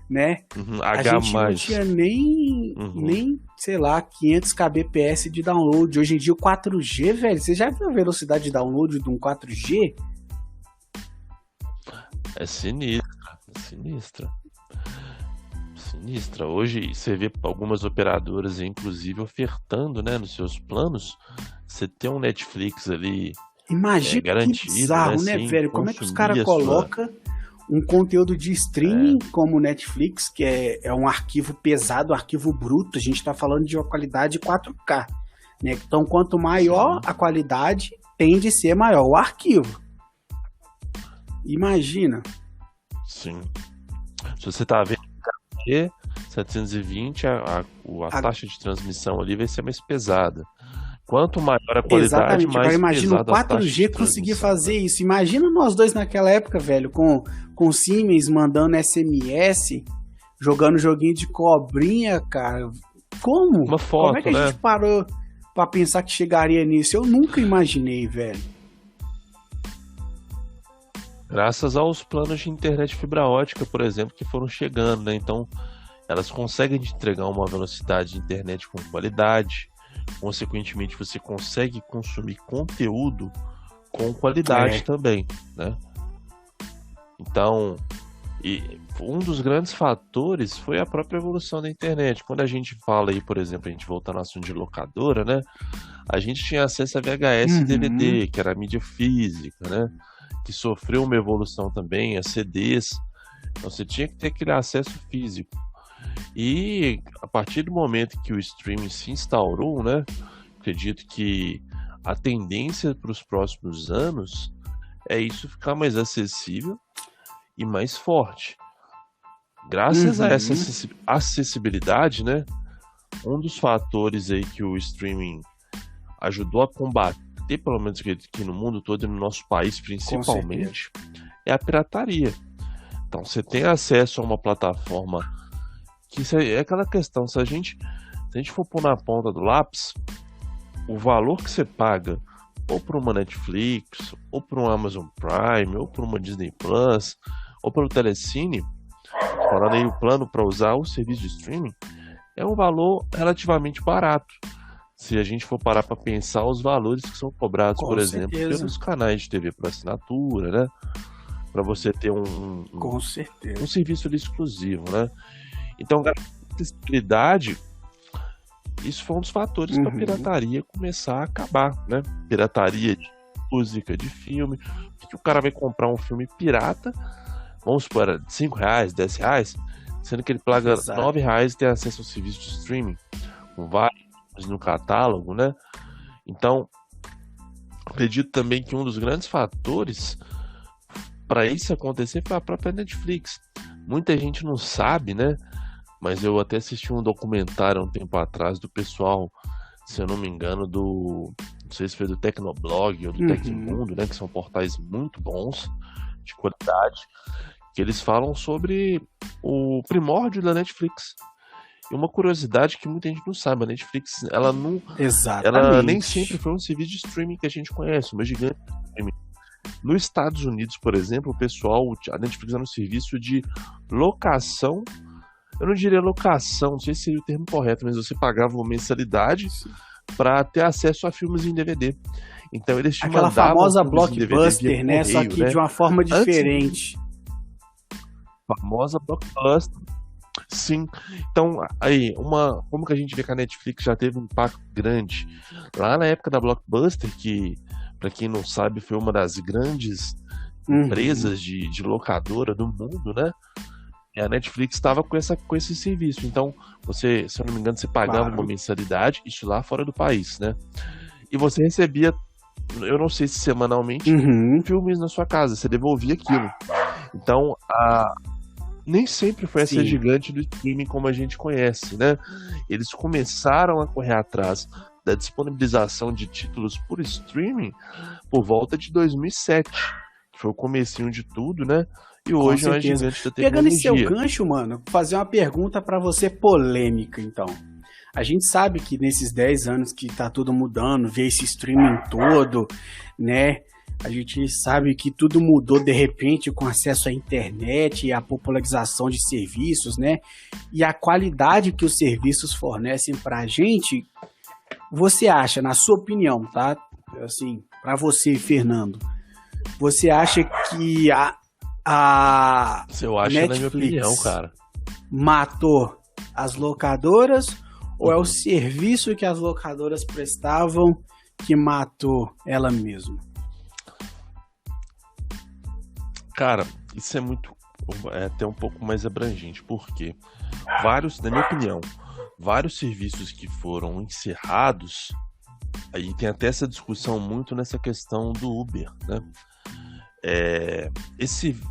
né? A gente não tinha nem, sei lá, 500 kbps de download. Hoje em dia o 4G, velho, você já viu a velocidade de download de um 4G? É sinistra. Hoje você vê algumas operadoras, inclusive, ofertando, né, nos seus planos, você tem um Netflix ali. Imagina garantido, que bizarro, né, velho? Como é que os caras colocam um conteúdo de streaming como Netflix, que é um arquivo pesado, um arquivo bruto, a gente tá falando de uma qualidade 4K, né? Então, quanto maior a qualidade, tende a ser maior o arquivo. Imagina. Sim. Se você tá vendo 720, a taxa de transmissão ali vai ser mais pesada. Quanto maior a qualidade, exatamente, mais pesada. Imagina o 4G conseguir fazer isso. Imagina nós dois naquela época, velho, com Siemens mandando SMS, jogando joguinho de cobrinha, cara. Como? Uma foto, como é que a gente parou pra pensar que chegaria nisso? Eu nunca imaginei, velho. Graças aos planos de internet fibra ótica, por exemplo, que foram chegando, né? Então, elas conseguem te entregar uma velocidade de internet com qualidade. Consequentemente, você consegue consumir conteúdo com qualidade também, né? Então, um dos grandes fatores foi a própria evolução da internet. Quando a gente fala aí, por exemplo, a gente voltar no assunto de locadora, né? A gente tinha acesso a VHS e DVD, que era a mídia física, né? Que sofreu uma evolução também, a CDs. Então você tinha que ter aquele acesso físico. E a partir do momento que o streaming se instaurou, né? Acredito que a tendência para os próximos anos é isso ficar mais acessível e mais forte. Graças a essa acessibilidade, né? Um dos fatores aí que o streaming ajudou a combater, pelo menos aqui no mundo todo e no nosso país principalmente, é a pirataria. Então você tem acesso a uma plataforma que é aquela questão, se a gente for pôr na ponta do lápis, o valor que você paga ou para uma Netflix, ou para um Amazon Prime, ou para uma Disney Plus, ou pelo Telecine, falando aí, o plano para usar o serviço de streaming é um valor relativamente barato. Se a gente for parar para pensar os valores que são cobrados, Com por exemplo, certeza. pelos canais de TV por assinatura, né? Para você ter Com certeza. um serviço ali exclusivo, né? Então, a acessibilidade, isso foi um dos fatores para a pirataria começar a acabar, né? Pirataria de música, de filme. Por que o cara vai comprar um filme pirata, vamos supor, de R$5, R$10, sendo que ele paga R$9 e tem acesso ao serviço de streaming, com vários no catálogo, né? Então, acredito também que um dos grandes fatores para isso acontecer foi a própria Netflix. Muita gente não sabe, né? Mas eu até assisti um documentário há um tempo atrás do pessoal, se eu não me engano, não sei se foi do Tecnoblog ou do Tecmundo, né? Que são portais muito bons, de qualidade, que eles falam sobre o primórdio da Netflix. E uma curiosidade que muita gente não sabe, a Netflix, ela nem sempre foi um serviço de streaming que a gente conhece, uma gigante de streaming. Nos Estados Unidos, por exemplo, a Netflix era um serviço de locação, eu não diria locação, não sei se seria o termo correto, mas você pagava uma mensalidade para ter acesso a filmes em DVD. Então eles te aquela mandavam famosa Blockbuster, né? Só que de uma forma diferente. Famosa Blockbuster. Sim. Então, aí, como que a gente vê que a Netflix já teve um impacto grande lá na época da Blockbuster, que, para quem não sabe, foi uma das grandes empresas de locadora do mundo, né? E a Netflix estava com esse serviço. Então, você, se eu não me engano, você pagava uma mensalidade, isso lá fora do país, né? E você recebia, eu não sei se semanalmente, filmes na sua casa, você devolvia aquilo. Então, nem sempre foi essa gigante do streaming como a gente conhece, né? Eles começaram a correr atrás da disponibilização de títulos por streaming por volta de 2007, que foi o comecinho de tudo, né? E hoje é uma gigante da tecnologia. Pegando esse seu gancho, mano, vou fazer uma pergunta pra você polêmica, então. A gente sabe que nesses 10 anos que tá tudo mudando, vê esse streaming todo, né? A gente sabe que tudo mudou de repente com acesso à internet e a popularização de serviços, né? E a qualidade que os serviços fornecem pra gente. Você acha, na sua opinião, tá? Assim, pra você, Fernando, você acha que eu acho, Netflix, na minha opinião, cara, matou as locadoras ou é o serviço que as locadoras prestavam que matou ela mesma? Cara, isso é até um pouco mais abrangente, porque na minha opinião, vários serviços que foram encerrados, aí tem até essa discussão muito nessa questão do Uber, né?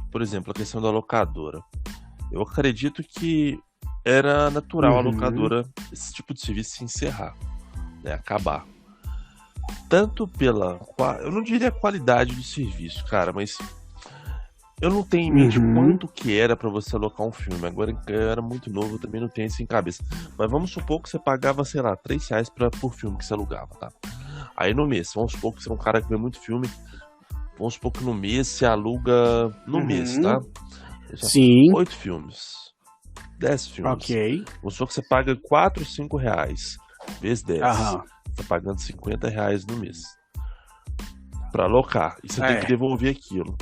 Por exemplo, a questão da locadora. Eu acredito que era natural a locadora, esse tipo de serviço se encerrar, né? Acabar. Tanto eu não diria a qualidade do serviço, cara, mas eu não tenho em mente quanto que era pra você alocar um filme. Agora eu era muito novo, eu também não tenho isso em cabeça. Mas vamos supor que você pagava, sei lá, R$3 por filme que você alugava, tá? Aí no mês, vamos supor que você é um cara que vê muito filme. Vamos supor que no mês você aluga mês, tá? Sim. 8 filmes. 10 filmes. Ok. Vamos supor que você paga R$4, R$5. Vezes 10. Você tá pagando R$50 no mês. Pra alocar. E você tem que devolver aquilo.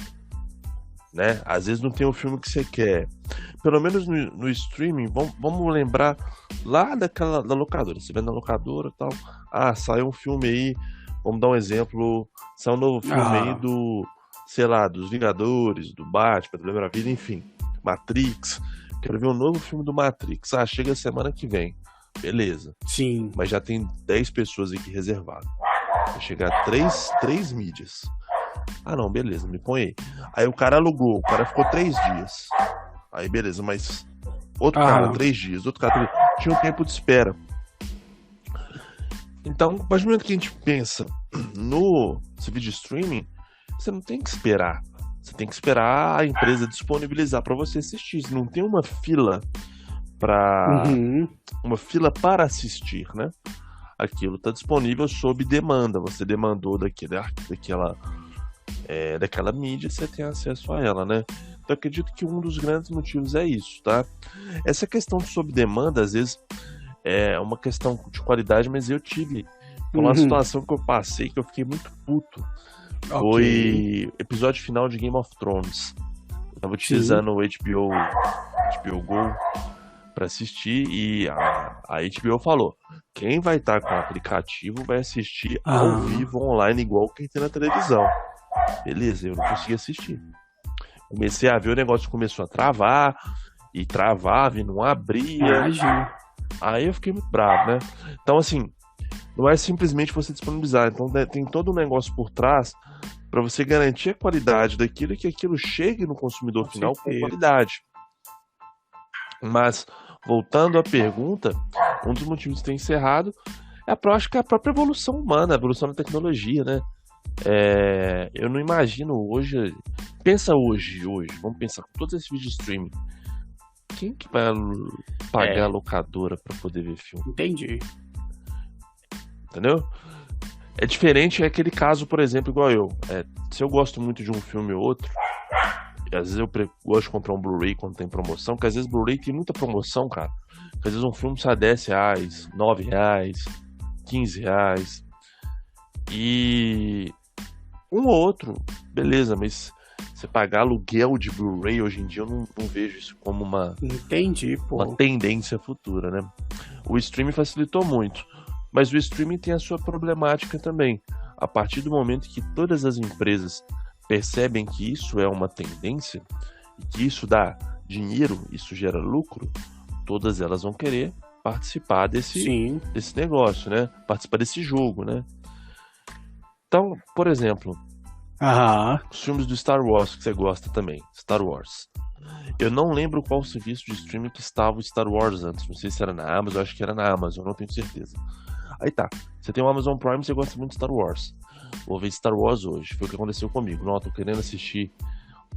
Né? Às vezes não tem o filme que você quer. Pelo menos no streaming, vamos lembrar lá da locadora. Você vai na locadora e tal. Saiu um filme aí. Vamos dar um exemplo. Saiu um novo filme aí dos Vingadores, do Batman, do Lembra Vida, enfim. Matrix. Quero ver um novo filme do Matrix. Chega semana que vem. Beleza. Sim. Mas já tem 10 pessoas aqui reservadas. Vai chegar 3 mídias. Não, beleza, me põe aí. Aí o cara alugou, o cara ficou 3 dias. Aí beleza, mas outro cara, 3 dias, outro cara, 3 dias. Tinha um tempo de espera. Então, a partir do momento que a gente pensa no serviço de streaming, você não tem que esperar. Você tem que esperar a empresa disponibilizar para você assistir. Você não tem uma fila para assistir, né? Aquilo está disponível sob demanda. Você demandou daquela mídia, você tem acesso a ela, né? Eu acredito que um dos grandes motivos é isso, tá? Essa questão de sob demanda, às vezes, é uma questão de qualidade, mas eu tive uma situação que eu passei que eu fiquei muito puto. Foi episódio final de Game of Thrones. Eu tava utilizando o HBO Go pra assistir e a HBO falou: quem vai estar com o aplicativo vai assistir ao vivo, online, igual quem tem na televisão. Beleza, eu não consegui assistir. Comecei a ver, o negócio começou a travar, e travava e não abria. Aí eu fiquei muito bravo, né? Então, assim, não é simplesmente você disponibilizar. Então, tem todo um negócio por trás para você garantir a qualidade daquilo e que aquilo chegue no consumidor final com qualidade. Mas, voltando à pergunta, um dos motivos de ter encerrado acho que é a própria evolução humana, a evolução da tecnologia, né? Eu não imagino hoje. Pensa hoje, vamos pensar com todos esses vídeos de streaming. Quem que vai pagar a locadora pra poder ver filme? Entendi. Entendeu? É diferente, é aquele caso, por exemplo, igual eu. Se eu gosto muito de um filme ou outro, e às vezes eu gosto de comprar um Blu-ray quando tem promoção, porque às vezes Blu-ray tem muita promoção, cara. Porque às vezes um filme sai R$10, R$9, R$15. E um ou outro, beleza, mas você pagar aluguel de Blu-ray hoje em dia, eu não vejo isso como uma tendência futura, né? O streaming facilitou muito, mas o streaming tem a sua problemática também. A partir do momento que todas as empresas percebem que isso é uma tendência e que isso dá dinheiro, isso gera lucro, todas elas vão querer participar desse negócio, né? Participar desse jogo, né? Então, por exemplo, os filmes do Star Wars que você gosta também, Star Wars. Eu não lembro qual serviço de streaming que estava o Star Wars antes. Não sei se era na Amazon, acho que era na Amazon, não tenho certeza. Aí tá, você tem o Amazon Prime, você gosta muito de Star Wars. Vou ver Star Wars hoje, foi o que aconteceu comigo. Não, tô querendo assistir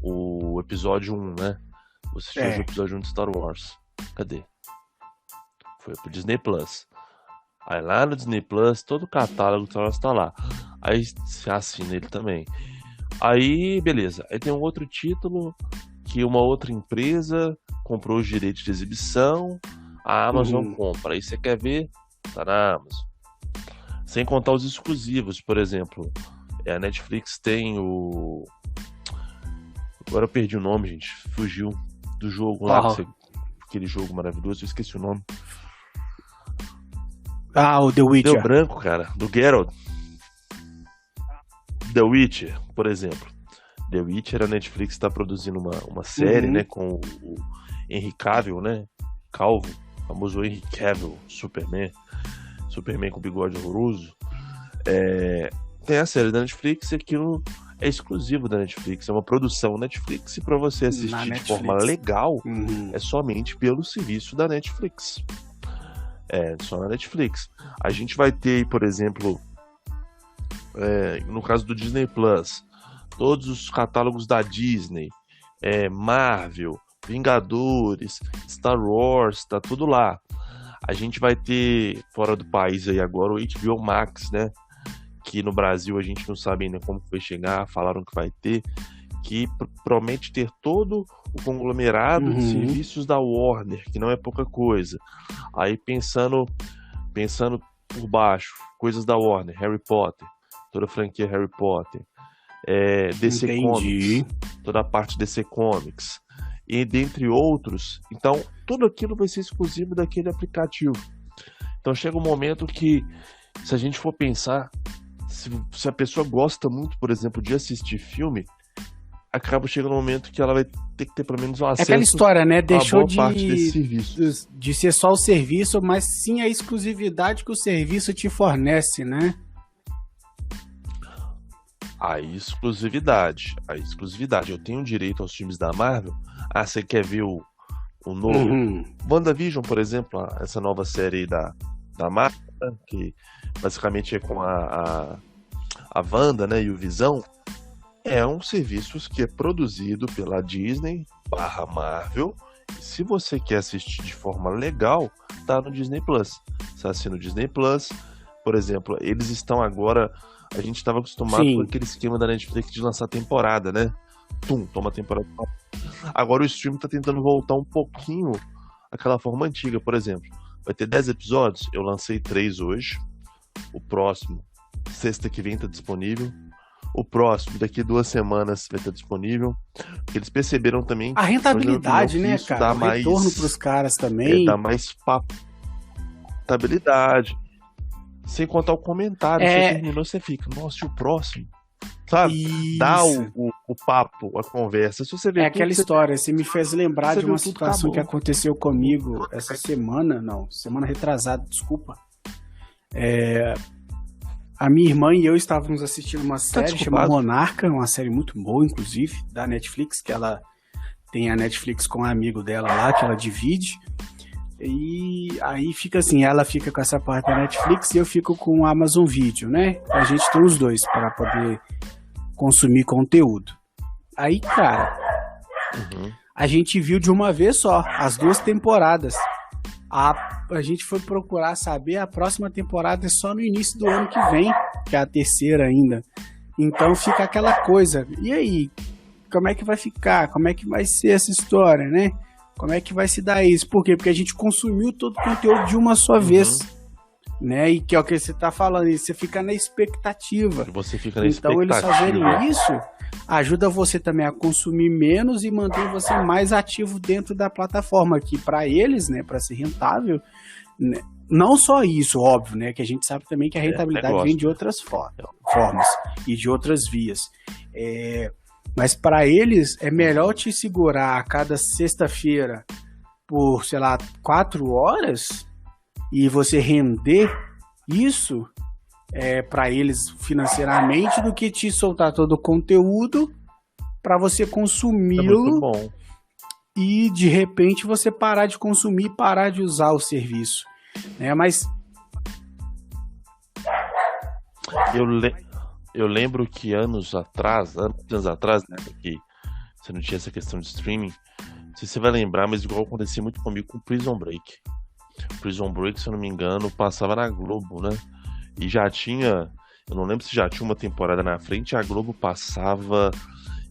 o episódio 1, né? Vou assistir o episódio 1 de Star Wars. Cadê? Foi pro Disney Plus. Aí lá no Disney Plus, todo o catálogo do Star Wars tá lá. Aí você assina ele também. Aí, beleza. Aí tem um outro título que uma outra empresa comprou os direitos de exibição, a Amazon compra. Aí você quer ver, tá na Amazon. Sem contar os exclusivos, por exemplo. A Netflix tem o... Agora eu perdi o nome, gente. Fugiu do jogo lá. Aquele jogo maravilhoso, eu esqueci o nome. O The Witcher. Deu branco, cara. Do Geralt. The Witcher, por exemplo. The Witcher, a Netflix está produzindo uma série, né, com o Henry Cavill, né, Calvo, o famoso Henry Cavill, Superman com bigode horroroso. Tem a série da Netflix e aquilo é exclusivo da Netflix, é uma produção Netflix, e para você assistir de forma legal, é somente pelo serviço da Netflix. Só na Netflix. A gente vai ter, por exemplo, no caso do Disney Plus, todos os catálogos da Disney, Marvel, Vingadores, Star Wars, tá tudo lá. A gente vai ter fora do país aí agora o HBO Max, né? Que no Brasil a gente não sabe ainda como vai chegar, falaram que vai ter, que promete ter todo o conglomerado de serviços da Warner, que não é pouca coisa. Aí pensando por baixo, coisas da Warner, Harry Potter, toda a franquia Harry Potter, DC Comics, toda a parte DC Comics, e dentre outros. Então, tudo aquilo vai ser exclusivo daquele aplicativo. Então chega um momento que, se a gente for pensar, se a pessoa gosta muito, por exemplo, de assistir filme, acaba chegando um momento que ela vai ter que ter pelo menos um acesso. É aquela história, né? Deixou de ser só o serviço, mas sim a exclusividade que o serviço te fornece, né? A exclusividade. Eu tenho direito aos filmes da Marvel. Você quer ver o novo WandaVision, por exemplo, essa nova série aí da Marvel, que basicamente é com a Wanda, né, e o Visão. É um serviço que é produzido pela Disney / Marvel. Se você quer assistir de forma legal, tá no Disney Plus. Você assina o Disney Plus, por exemplo, eles estão agora. A gente estava acostumado com aquele esquema da Netflix de lançar temporada, né? Toma temporada. Agora o stream tá tentando voltar um pouquinho àquela forma antiga. Por exemplo, vai ter 10 episódios, eu lancei 3 hoje. O próximo, sexta que vem, tá disponível. O próximo, daqui 2 semanas, vai estar disponível. Eles perceberam também... A rentabilidade, né, cara? O retorno pros caras também. Dá mais rentabilidade. Sem contar o comentário. Você terminou, você fica, nossa, e o próximo? Sabe? Isso. Dá o papo, a conversa. Se você vê aquela história, você me fez lembrar de uma situação que aconteceu comigo essa semana, semana retrasada, desculpa. A minha irmã e eu estávamos assistindo uma série chamada Monarca, uma série muito boa, inclusive, da Netflix, que ela tem a Netflix com um amigo dela lá, que ela divide. E aí fica assim, ela fica com essa parte da Netflix e eu fico com o Amazon Video, né? A gente tem os dois para poder consumir conteúdo. Aí, cara, a gente viu de uma vez só, as 2 temporadas. A gente foi procurar saber, a próxima temporada é só no início do ano que vem, que é a 3ª ainda. Então fica aquela coisa, e aí? Como é que vai ficar? Como é que vai ser essa história, né? Como é que vai se dar isso? Por quê? Porque a gente consumiu todo o conteúdo de uma só vez, né? E que é o que você tá falando, e você fica na expectativa. Você fica na expectativa. Então eles fazerem isso ajuda você também a consumir menos e manter você mais ativo dentro da plataforma, que para eles, né, para ser rentável, né, não só isso, óbvio, né, que a gente sabe também que a rentabilidade vem de outras formas e de outras vias. Mas para eles é melhor te segurar a cada sexta-feira por, sei lá, 4 horas e você render isso para eles financeiramente do que te soltar todo o conteúdo para você consumi-lo e de repente você parar de consumir e parar de usar o serviço, né? Mas eu lembro que anos atrás, né, que você não tinha essa questão de streaming, não sei se você vai lembrar, mas igual acontecia muito comigo com Prison Break. Prison Break, se eu não me engano, passava na Globo, né? E já tinha, eu não lembro se já tinha uma temporada na frente, a Globo passava,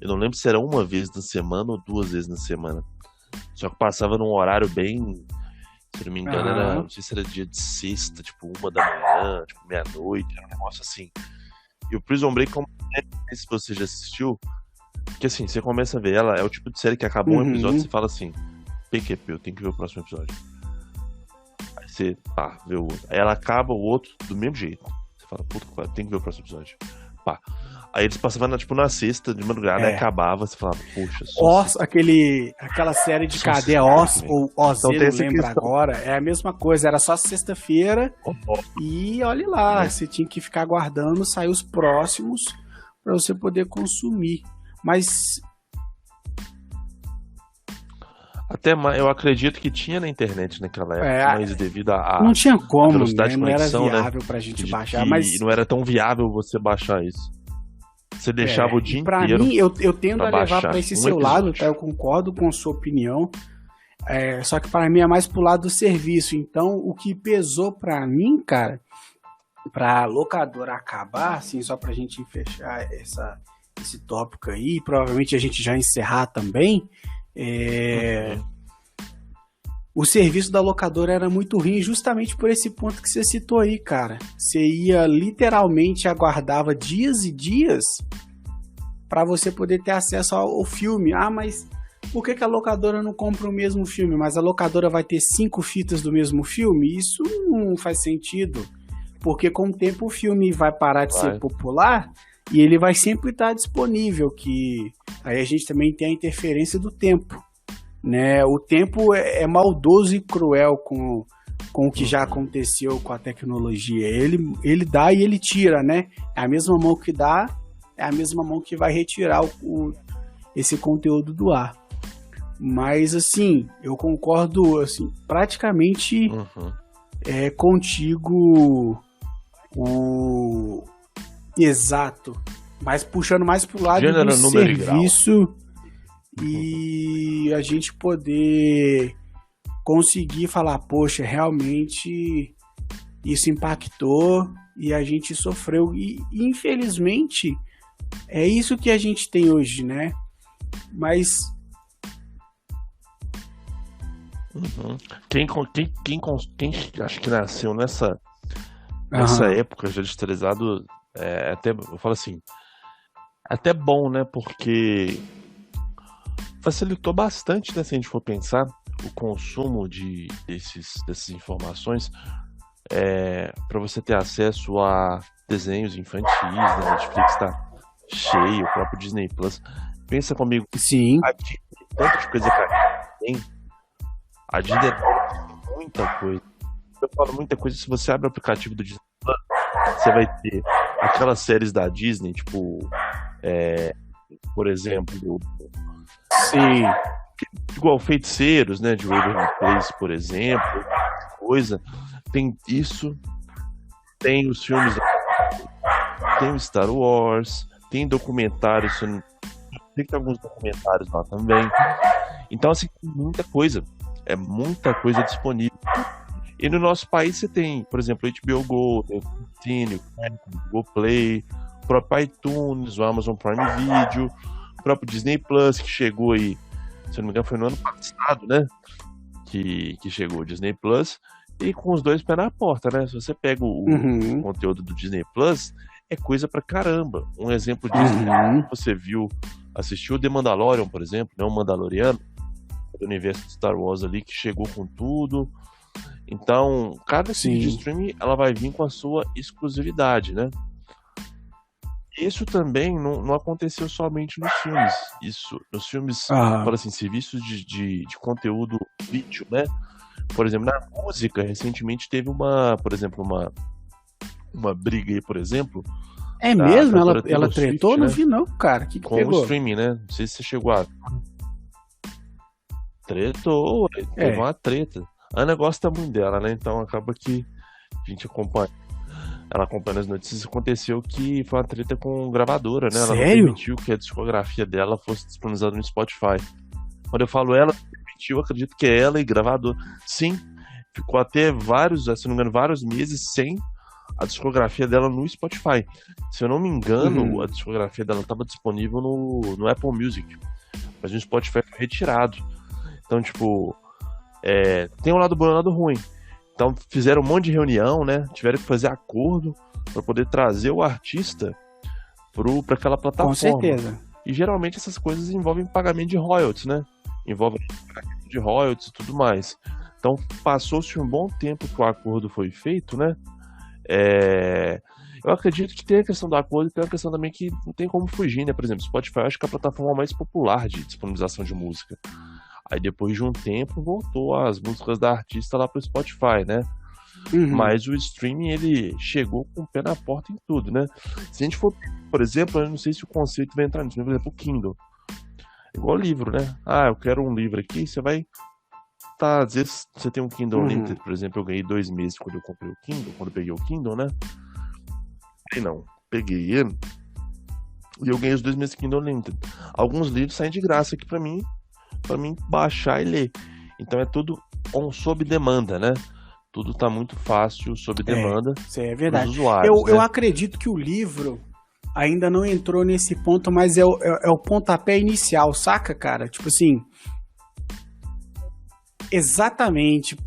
eu não lembro se era uma vez na semana ou 2 vezes na semana. Só que passava num horário bem, se eu não me engano, era, não sei se era dia de sexta, tipo 1 da manhã, tipo meia-noite, era um negócio assim. E o Prison Break, não sei se você já assistiu, que assim, você começa a ver ela, é o tipo de série que acabou um episódio e você fala assim, PQP, eu tenho que ver o próximo episódio. Aí você, vê o outro. Aí ela acaba o outro do mesmo jeito. Você fala, puta, tem que ver o próximo episódio. Aí eles passavam na sexta, de madrugada, e acabava, você falava, poxa... aquela série de cadeia Oz, ou Oz, então, não lembro agora, é a mesma coisa, era só sexta-feira, e olha lá, você tinha que ficar aguardando sair os próximos para você poder consumir. Mas... Até eu acredito que tinha na internet naquela época, mas devido a não tinha como, velocidade de conexão, não era viável pra gente baixar, mas... não era tão viável você baixar isso. Você deixava o dia inteiro. Pra mim, eu tendo a levar pra esse seu lado, tá? Eu concordo com a sua opinião. Só que para mim é mais pro lado do serviço. Então, o que pesou pra mim, cara, pra locadora acabar, assim, só pra gente fechar esse tópico aí, provavelmente a gente já encerrar também, o serviço da locadora era muito ruim justamente por esse ponto que você citou aí, cara. Você ia literalmente, aguardava dias e dias para você poder ter acesso ao filme. Mas por que a locadora não compra o mesmo filme? Mas a locadora vai ter 5 fitas do mesmo filme? Isso não faz sentido. Porque com o tempo o filme vai parar de ser popular e ele vai sempre estar disponível. Que aí a gente também tem a interferência do tempo. Né? O tempo é maldoso e cruel com o que já aconteceu com a tecnologia. Ele dá e ele tira, né? É a mesma mão que dá, é a mesma mão que vai retirar esse conteúdo do ar. Mas, assim, eu concordo assim, praticamente contigo exato. Mas puxando mais pro lado do serviço... E a gente poder conseguir falar, poxa, realmente isso impactou e a gente sofreu. E infelizmente é isso que a gente tem hoje, né? Mas Uhum. Quem acho que nasceu nessa Aham. época já digitalizado, até, eu falo assim, até bom, né? Porque facilitou bastante, né? Se a gente for pensar, o consumo dessas informações para você ter acesso a desenhos infantis, né? Netflix tá cheio, o próprio Disney Plus. Pensa comigo, Sim. a Disney, tanto de coisa que a gente tem, a Disney tem muita coisa. Eu falo muita coisa, se você abre o aplicativo do Disney Plus, você vai ter aquelas séries da Disney, tipo, por exemplo, Sim. igual Feiticeiros, né, de Waverly Place, por exemplo, coisa. Tem isso, tem os filmes, tem o Star Wars, tem documentários, tem alguns documentários lá também. Então, assim, tem muita coisa. É muita coisa disponível. E no nosso país você tem, por exemplo, o HBO Go, tem o Cine, o Google Play, o próprio iTunes, o Amazon Prime Video, o próprio Disney Plus, que chegou aí, se eu não me engano, foi no ano passado, né? Que chegou o Disney Plus, e com os dois pés na porta, né? Se você pega o Uhum. conteúdo do Disney Plus, é coisa pra caramba. Um exemplo disso, Uhum. você viu, assistiu The Mandalorian, por exemplo, né? O Mandaloriano, do universo de Star Wars ali, que chegou com tudo. Então, cada serviço de Sim. streaming ela vai vir com a sua exclusividade, né? Isso também não aconteceu somente nos filmes. Isso, nos filmes, Aham. fala assim, serviços de conteúdo vídeo, né? Por exemplo, na música, recentemente teve por exemplo, uma briga aí, por exemplo, É da mesmo? cantora Ela Taylor tretou? Swift, Não né? vi não, cara. O que Com o pegou? streaming, né? Não sei se você chegou a tretou, teve É. uma treta. A Ana gosta muito dela, né? Então acaba que a gente acompanha. Ela acompanha as notícias, aconteceu que foi uma treta com gravadora, né? Ela não Sério? permitiu que a discografia dela fosse disponibilizada no Spotify. Quando eu falo ela permitiu, eu acredito que é ela e gravador. Sim, ficou até vários, se não me engano, vários meses sem a discografia dela no Spotify. Se eu não me engano, a Uhum. discografia dela estava disponível no Apple Music, mas no Spotify foi retirado. Então, tipo, tem um lado bom e um lado ruim. Então fizeram um monte de reunião, né? Tiveram que fazer acordo para poder trazer o artista para aquela Com plataforma. certeza. E geralmente essas coisas envolvem pagamento de royalties, né? Envolvem pagamento de royalties e tudo mais. Então passou-se um bom tempo que o acordo foi feito, né? É, Eu acredito que tem a questão do acordo e tem a questão também que não tem como fugir, né? Por exemplo, Spotify eu acho que é a plataforma mais popular de disponibilização de música. Aí depois de um tempo voltou as músicas da artista lá pro Spotify, né? Uhum. Mas o streaming ele chegou com o pé na porta em tudo, né? Se a gente for, por exemplo, eu não sei se o conceito vai entrar nisso, mas, por exemplo, o Kindle. Igual livro, né? Ah, eu quero um livro aqui, você vai às vezes você tem um Kindle Uhum. Unlimited, por exemplo, eu ganhei 2 meses quando eu comprei o Kindle, quando eu peguei o Kindle, né? E não, peguei ele e eu ganhei os 2 meses Kindle Unlimited. Alguns livros saem de graça aqui para mim baixar e ler. Então é tudo sob demanda, né? Tudo tá muito fácil sob É, demanda isso é para os verdade. Eu, usuários, eu né? acredito que o livro ainda não entrou nesse ponto, mas é o pontapé inicial, saca, cara? Tipo assim, exatamente.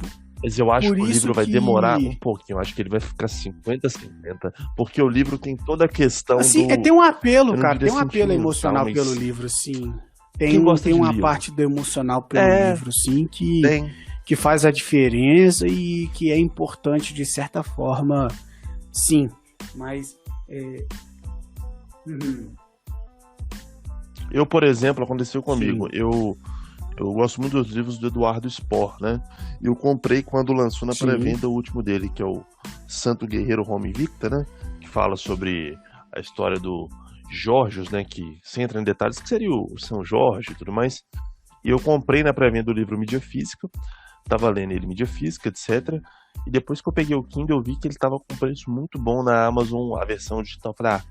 Mas eu acho Por que o isso livro vai demorar um que. pouquinho. Eu acho que ele vai ficar 50-50, porque o livro tem toda a questão Assim, do, tem um apelo, eu não cara. diria Tem um apelo sentimental, emocional pelo mas livro, sim. quem gosta Tem de uma livro? parte do emocional pelo É, livro, sim, tem. que faz a diferença e que é importante de certa forma, sim. Mas. Uhum, Eu, por exemplo, aconteceu comigo. sim, Eu gosto muito dos livros do Eduardo Spohr, né? E eu comprei quando lançou na sim. pré-venda o último dele, que é o Santo Guerreiro Home Invicta, né? Que fala sobre a história do Jorge, né? Que, sem entrar em detalhes, que seria o São Jorge e tudo mais. E eu comprei na pré-venda o livro mídia física, tava lendo ele mídia física, etc. E depois que eu peguei o Kindle, eu vi que ele tava com preço muito bom na Amazon, a versão digital. Eu falei,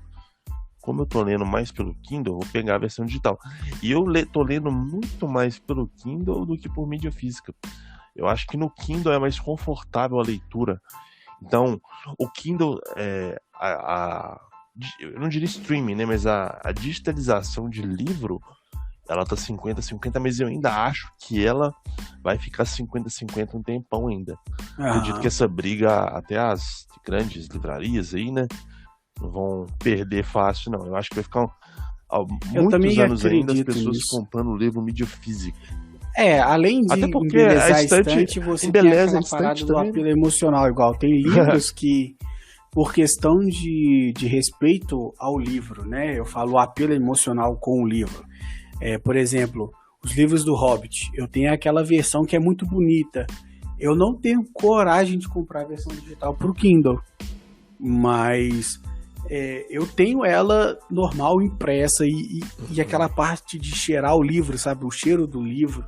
como eu tô lendo mais pelo Kindle, eu vou pegar a versão digital. E eu tô lendo muito mais pelo Kindle do que por mídia física. Eu acho que no Kindle é mais confortável a leitura. Então, o Kindle, eu não diria streaming, né? Mas a digitalização de livro Ela tá 50-50, mas eu ainda acho que ela vai ficar 50-50 um tempão ainda. Acredito que essa briga, até as grandes livrarias aí, né, não vão perder fácil, não. Eu acho que vai ficar muitos anos ainda as pessoas comprando o livro mídia física. Além de embelezar a estante, você tem aquela parada do apelo emocional, igual. Tem livros que, por questão de respeito ao livro, né, eu falo o apelo emocional com o livro. Por exemplo, os livros do Hobbit, eu tenho aquela versão que é muito bonita. Eu não tenho coragem de comprar a versão digital pro Kindle, mas eu tenho ela normal, impressa, e aquela parte de cheirar o livro, sabe? O cheiro do livro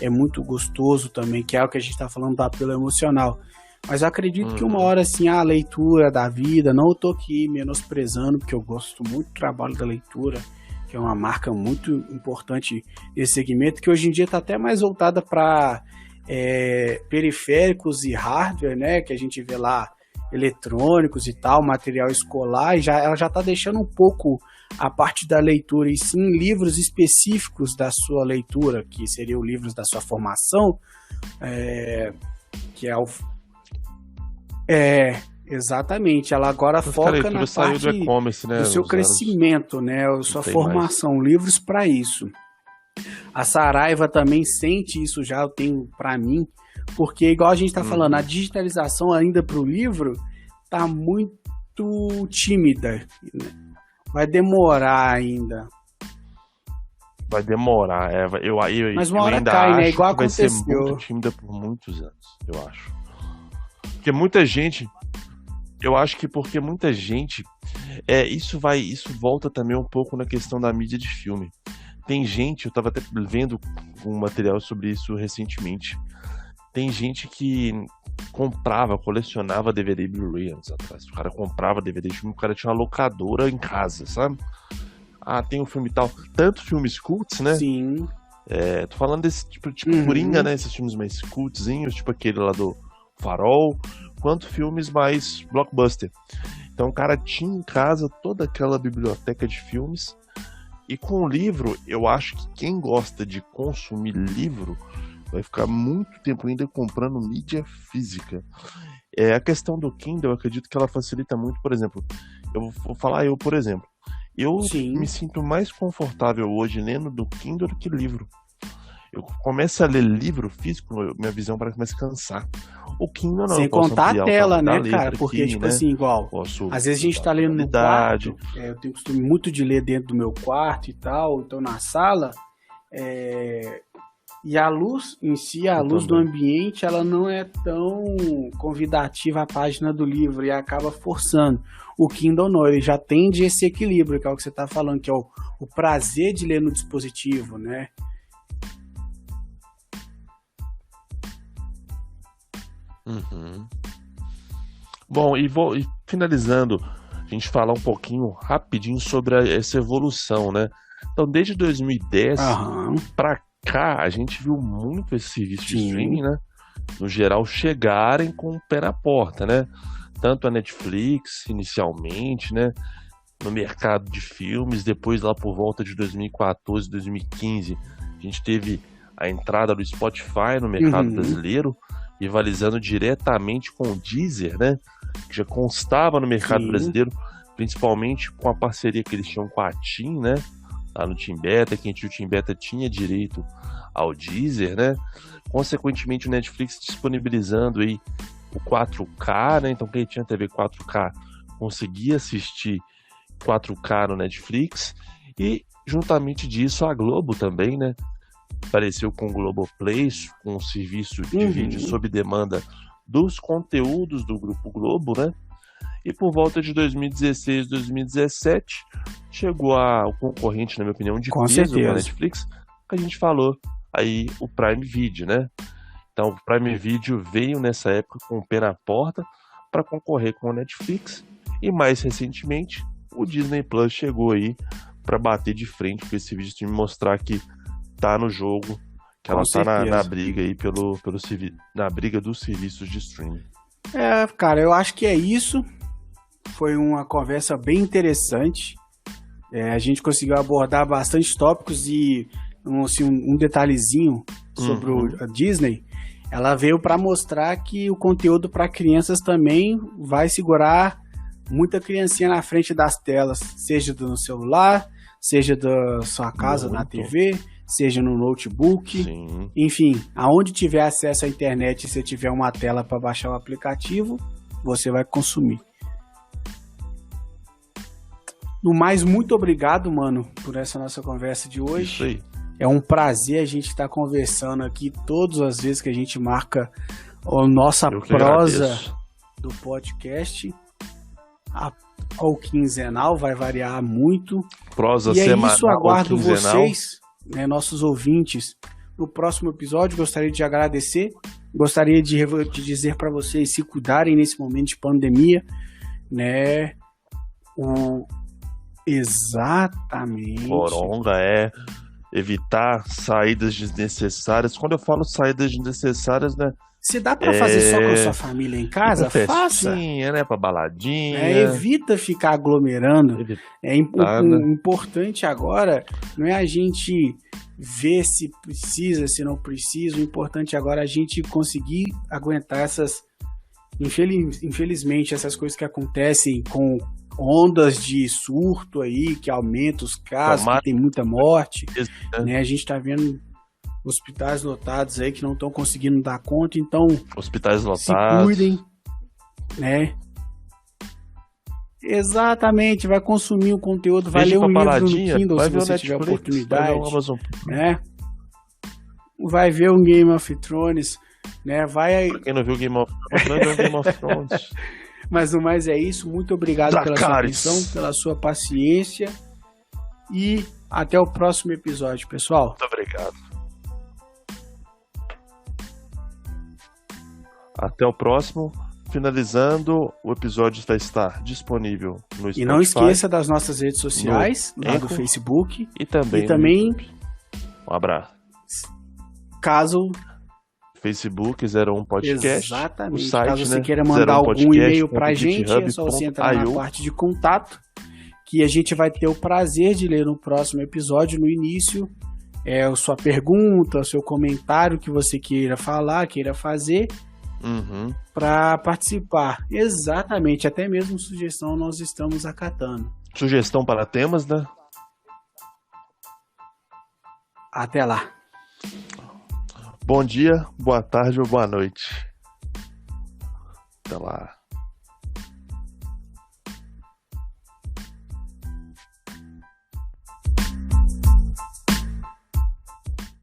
é muito gostoso também, que é o que a gente tá falando do apelo emocional. Mas eu acredito que uma hora, assim, a leitura da vida, não eu tô aqui menosprezando, porque eu gosto muito do trabalho da leitura, que é uma marca muito importante nesse segmento, que hoje em dia está até mais voltada para periféricos e hardware, né, que a gente vê lá, eletrônicos e tal, material escolar, e ela já está deixando um pouco a parte da leitura, e sim livros específicos da sua leitura, que seriam livros da sua formação, que é o... Exatamente, ela agora foca na parte do e-commerce, né, do seu crescimento, né, a sua formação, livros para isso. A Saraiva também sente isso já, eu tenho para mim, porque igual a gente está falando, a digitalização ainda para o livro tá muito tímida, né? Vai demorar ainda. Vai demorar, mas uma hora ainda cai, acho né, igual que aconteceu. Vai ser muito tímida por muitos anos, eu acho. Porque muita gente... Eu acho que porque muita gente... Isso volta também um pouco na questão da mídia de filme. Tem gente, eu estava até vendo um material sobre isso recentemente. Tem gente que colecionava DVD Blu-ray anos atrás. O cara comprava DVD de filme, o cara tinha uma locadora em casa, sabe? Tem um filme e tal. Tanto filmes cults, né? Sim. Tô falando desse tipo Coringa, né? Esses filmes mais cultzinhos, tipo aquele lá do Farol, quanto filmes mais blockbuster. Então o cara tinha em casa toda aquela biblioteca de filmes, e com o livro, eu acho que quem gosta de consumir livro vai ficar muito tempo ainda comprando mídia física. A questão do Kindle, eu acredito que ela facilita muito, por exemplo, eu vou falar por exemplo, eu me sinto mais confortável hoje lendo do Kindle do que livro. Eu começo a ler livro físico, minha visão parece começa a cansar. O Kindle não. Sem contar a tela, né, cara? Porque, aqui, tipo assim, igual, às vezes a gente tá lendo no quarto, eu tenho costume muito de ler dentro do meu quarto e tal, então na sala, e a luz em si, a luz do ambiente, ela não é tão convidativa à página do livro e acaba forçando. O Kindle não, ele já tende esse equilíbrio, que é o que você tá falando, que é o prazer de ler no dispositivo, né? Bom, e finalizando, a gente falar um pouquinho rapidinho sobre essa evolução, né? Então, desde 2010 pra cá, a gente viu muito esse serviço de streaming, né? No geral, chegarem com o pé na porta, né? Tanto a Netflix, inicialmente, né? No mercado de filmes, depois lá por volta de 2014, 2015, a gente teve a entrada do Spotify no mercado brasileiro, rivalizando diretamente com o Deezer, né? Que já constava no mercado brasileiro, principalmente com a parceria que eles tinham com a TIM, né? Lá no TIM Beta, quem tinha o TIM Beta tinha direito ao Deezer, né? Consequentemente, o Netflix disponibilizando aí o 4K, né? Então, quem tinha TV 4K conseguia assistir 4K no Netflix. E, juntamente disso, a Globo também, né? Apareceu com o Globoplay, com um serviço de vídeo sob demanda dos conteúdos do Grupo Globo, né? E por volta de 2016, 2017, chegou o concorrente, na minha opinião, de peso da Netflix, que a gente falou aí, o Prime Video, né? Então, o Prime Video veio nessa época com o pé na porta para concorrer com o Netflix, e mais recentemente, o Disney Plus chegou aí para bater de frente com esse vídeo, e mostrar que tá no jogo, que ela tá na briga aí na briga dos serviços de streaming. Cara, eu acho que é isso. Foi uma conversa bem interessante. A gente conseguiu abordar bastante tópicos e um detalhezinho sobre a Disney. Ela veio para mostrar que o conteúdo para crianças também vai segurar muita criancinha na frente das telas, seja no celular, seja da sua casa, na TV, seja no notebook. Sim. Enfim, aonde tiver acesso à internet, se tiver uma tela para baixar o aplicativo, você vai consumir. No mais, muito obrigado, mano, por essa nossa conversa de hoje. Isso aí. É um prazer a gente estar conversando aqui todas as vezes que a gente marca a nossa prosa do podcast. Ao quinzenal, vai variar muito. Prosa semanal. E é isso, aguardo vocês, né, nossos ouvintes, no próximo episódio. Gostaria de agradecer, gostaria de dizer para vocês se cuidarem nesse momento de pandemia, né? Exatamente. Coronga evitar saídas desnecessárias. Quando eu falo saídas desnecessárias, né? Se dá pra fazer só com a sua família em casa, faça. Né? Pra baladinha. Evita ficar aglomerando. O importante agora não é a gente ver se precisa, se não precisa. O importante agora é a gente conseguir aguentar essas... Infelizmente, essas coisas que acontecem com ondas de surto aí, que aumentam os casos, que tem muita morte. Né? A gente tá vendo hospitais lotados aí que não estão conseguindo dar conta, então hospitais lotados, se cuidem, né? Exatamente, vai consumir o conteúdo, vai ler um livro no Kindle se você tiver oportunidade, né? Vai ver um Game of Thrones, né? Pra quem não viu Game of Thrones, vai ver um Game of Thrones. Mas no mais é isso, muito obrigado pela sua atenção, pela sua paciência e até o próximo episódio, pessoal. Muito obrigado. Até o próximo. Finalizando, o episódio vai estar disponível no Spotify. E não esqueça das nossas redes sociais, lá do Facebook. E também um abraço. Caso... Facebook 01 Podcast. Exatamente. O site, caso você queira mandar algum e-mail pra gente, é só você entrar na parte de contato, que a gente vai ter o prazer de ler no próximo episódio, no início, a sua pergunta, o seu comentário que você queira falar, queira fazer, para participar. Exatamente, até mesmo sugestão nós estamos acatando. Sugestão para temas, né? Até lá. Bom dia, boa tarde ou boa noite. Até lá.